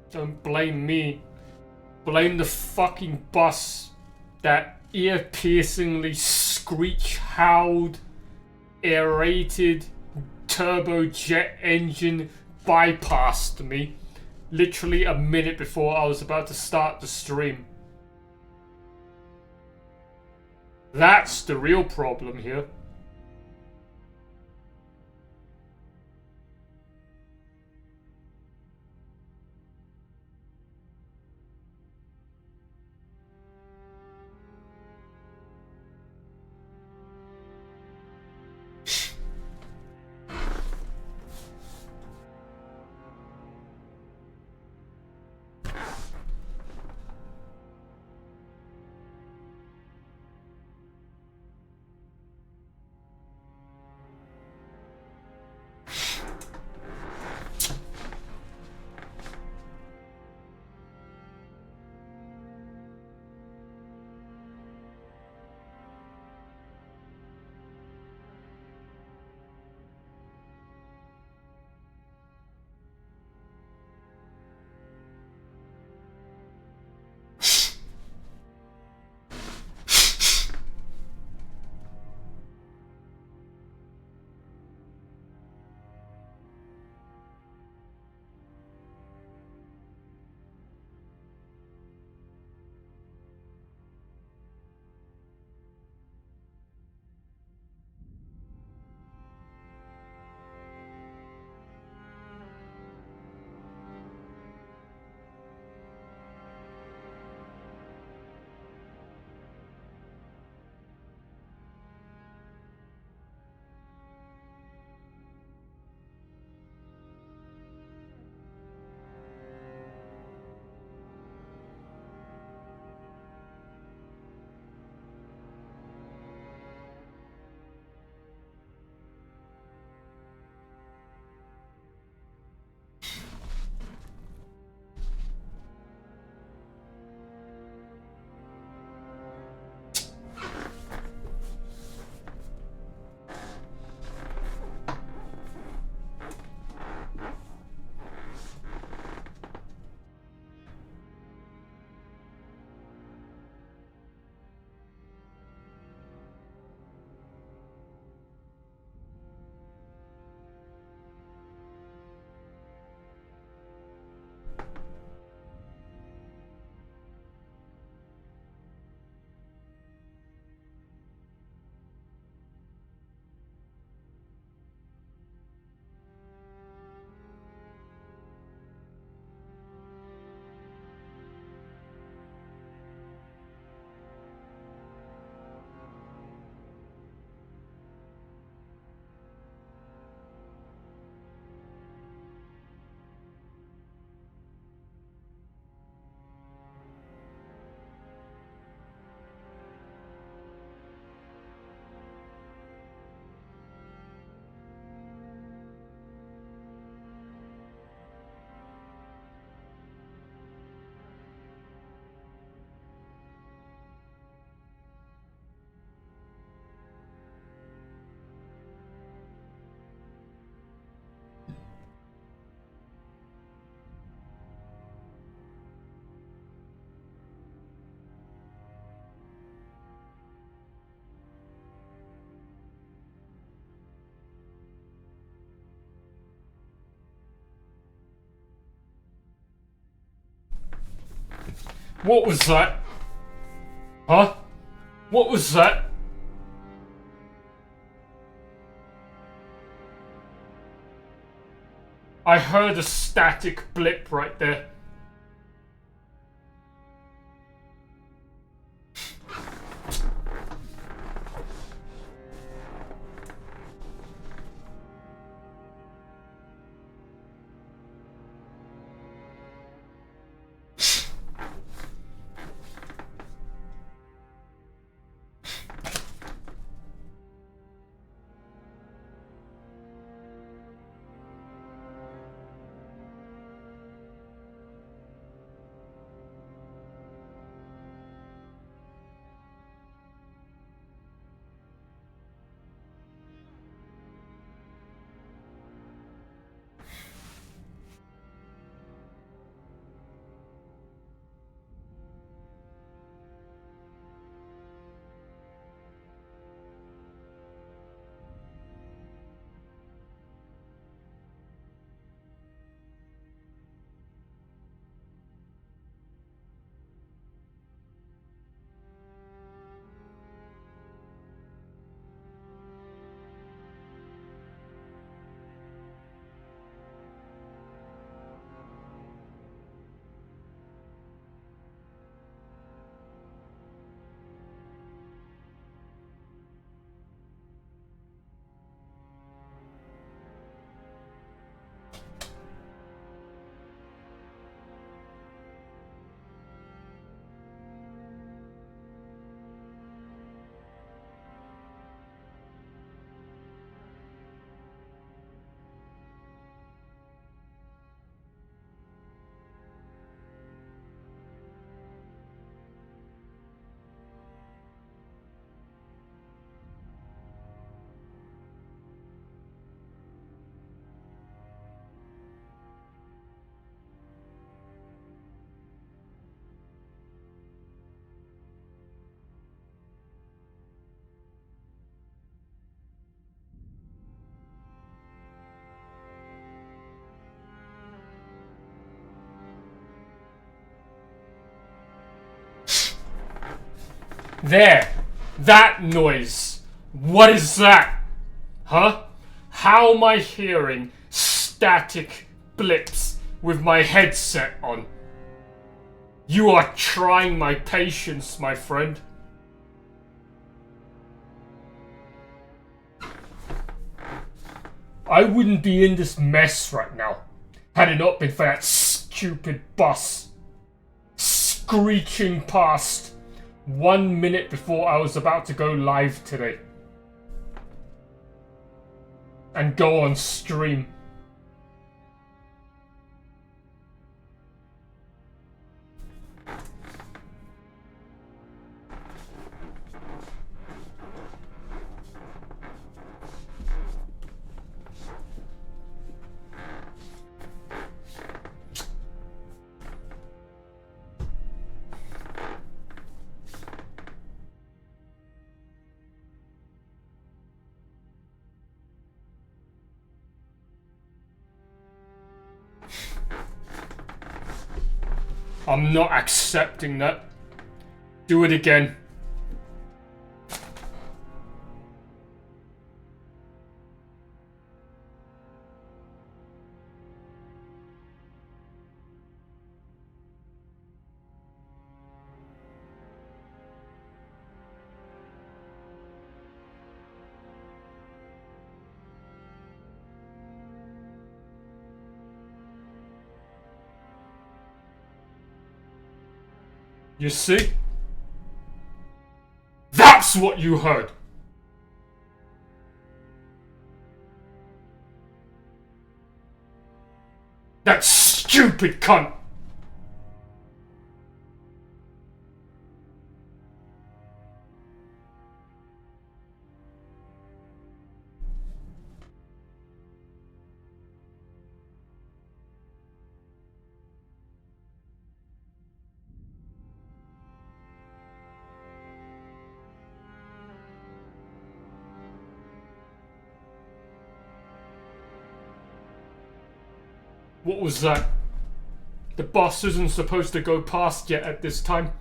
Don't blame me. Blame the fucking bus that ear-piercingly screech-howled, aerated turbojet engine bypassed me literally a minute before I was about to start the stream. That's the real problem here. What was that? Huh? What was that? I heard a static blip right there. There! That noise! What is that? Huh? How am I hearing static blips with my headset on? You are trying my patience, my friend. I wouldn't be in this mess right now had it not been for that stupid bus screeching past 1 minute before I was about to go live today and go on stream. I'm not accepting that. Do it again. You see? That's what you heard! That stupid cunt! What was that? The boss isn't supposed to go past yet at this time.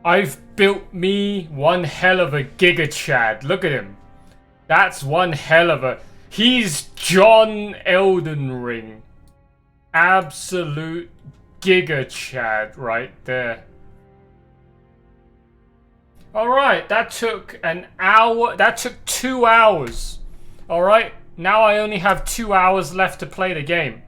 I've built me one hell of a Giga Chad. Look at him. That's one hell of a... He's John Elden Ring. Absolute Giga Chad right there. Alright, that took an hour. That took 2 hours. Alright, now I only have 2 hours left to play the game.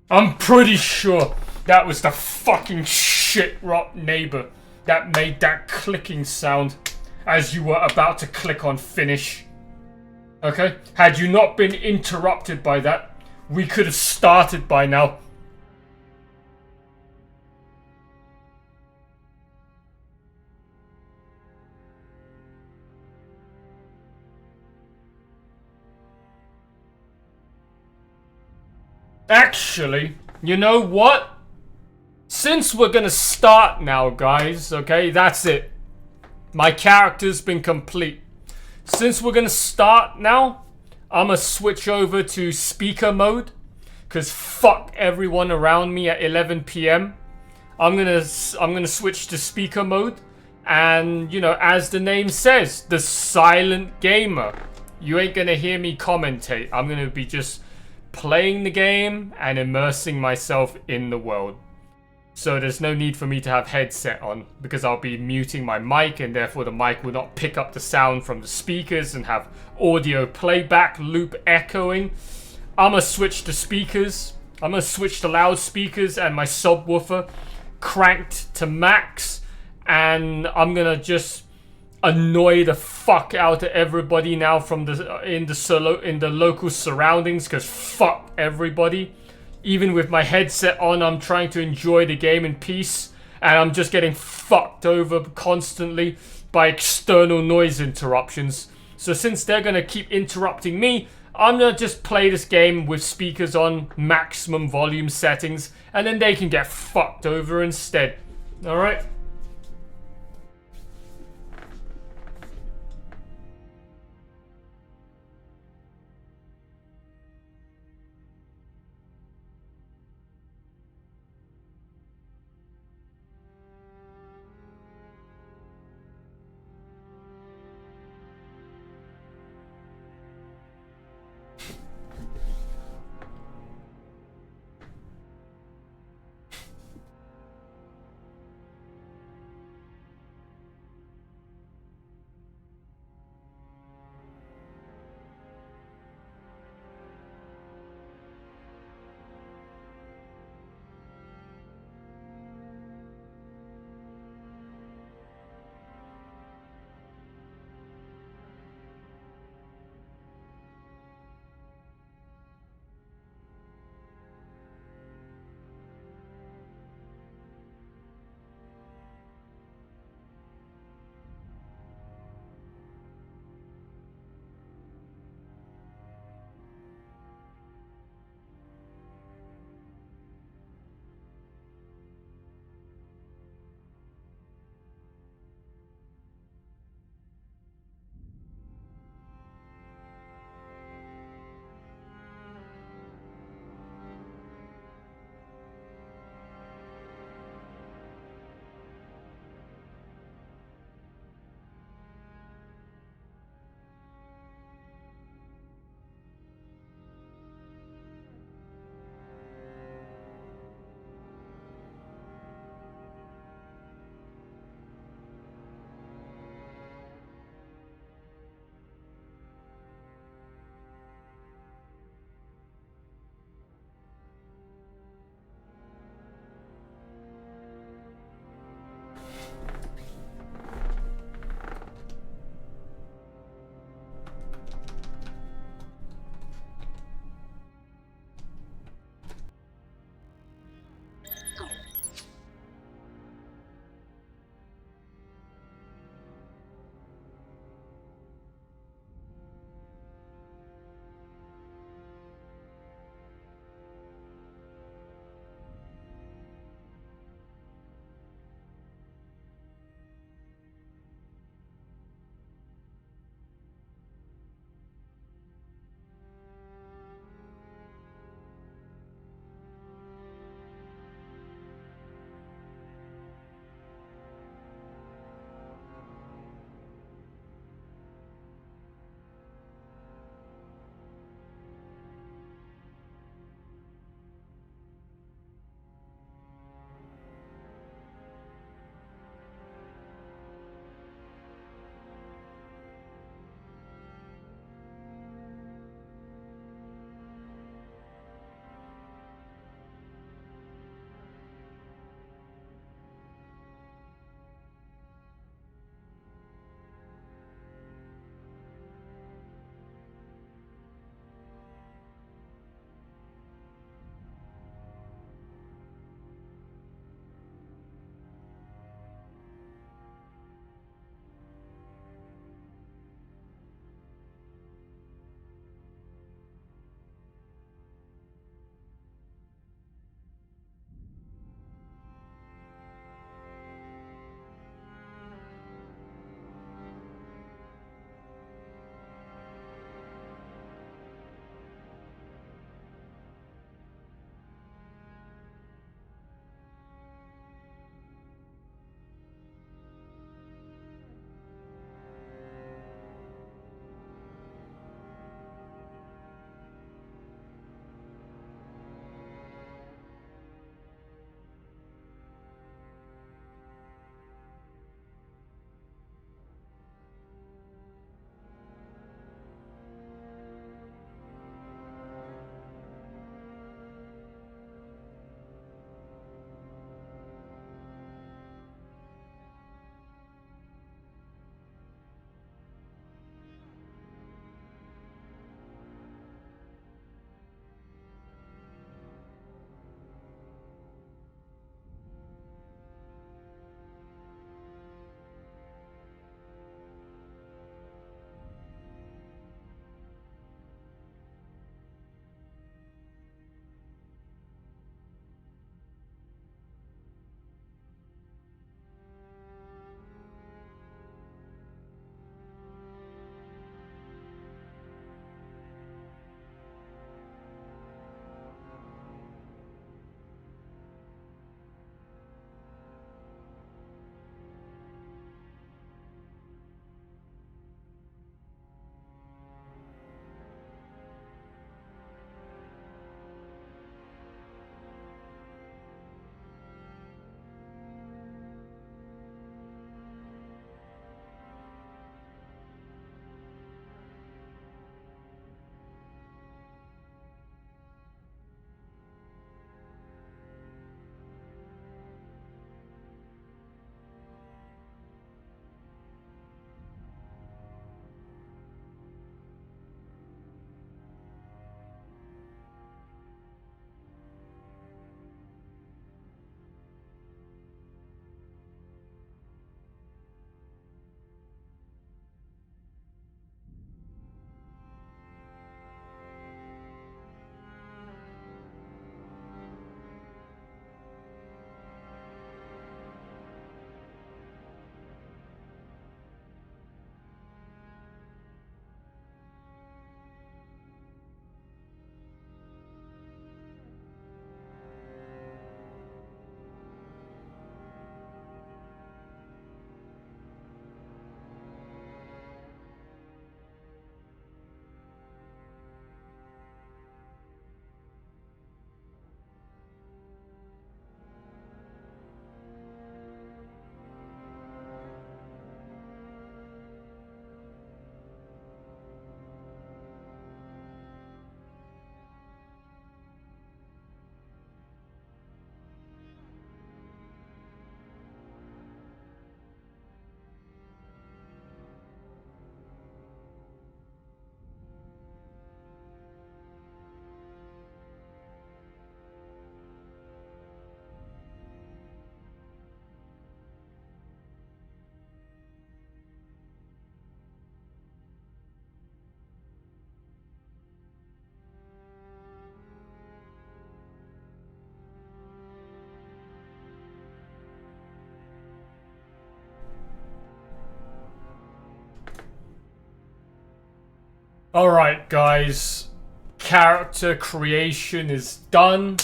I'm pretty sure that was the fucking shit rot neighbor that made that clicking sound as you were about to click on finish. Okay? Had you not been interrupted by that, we could have started by now. Actually, you know what? Since we're gonna start now, guys, okay, that's it. My character's been complete. Since we're gonna start now, I'm gonna switch over to speaker mode. Cause fuck everyone around me at 11 PM. I'm gonna switch to speaker mode. And, you know, as the name says, the silent gamer. You ain't gonna hear me commentate. I'm gonna be just playing the game and immersing myself in the world. So there's no need for me to have headset on because I'll be muting my mic and therefore the mic will not pick up the sound from the speakers and have audio playback loop echoing. I'm gonna switch to speakers. I'm gonna switch to loudspeakers and my subwoofer cranked to max, and I'm gonna just annoy the fuck out of everybody now from in the local surroundings, because fuck everybody. Even with my headset on, I'm trying to enjoy the game in peace, and I'm just getting fucked over constantly by external noise interruptions. So since they're gonna keep interrupting me, I'm gonna just play this game with speakers on maximum volume settings, and then they can get fucked over instead. Alright? Alright, guys. Character creation is done.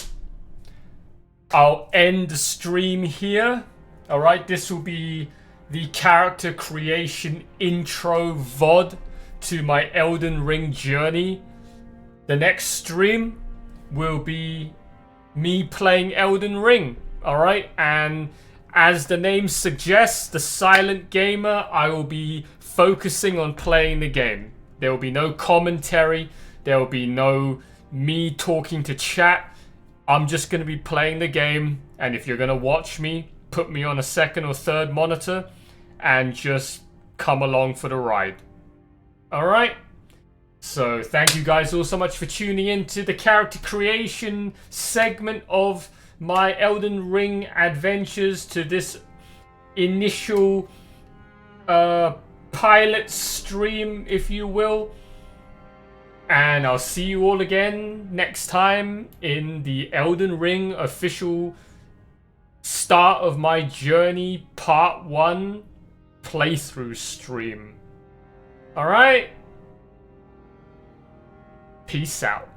I'll end the stream here. Alright, this will be the character creation intro VOD to my Elden Ring journey. The next stream will be me playing Elden Ring. Alright, and as the name suggests, the silent gamer, I will be focusing on playing the game. There will be no commentary. There will be no me talking to chat. I'm just going to be playing the game. And if you're going to watch me, put me on a second or third monitor and just come along for the ride. Alright? So thank you guys all so much for tuning in to the character creation segment of my Elden Ring adventures, to this initial pilot stream, if you will. And I'll see you all again next time in the Elden Ring official start of my journey part 1 playthrough stream. Alright? Peace out.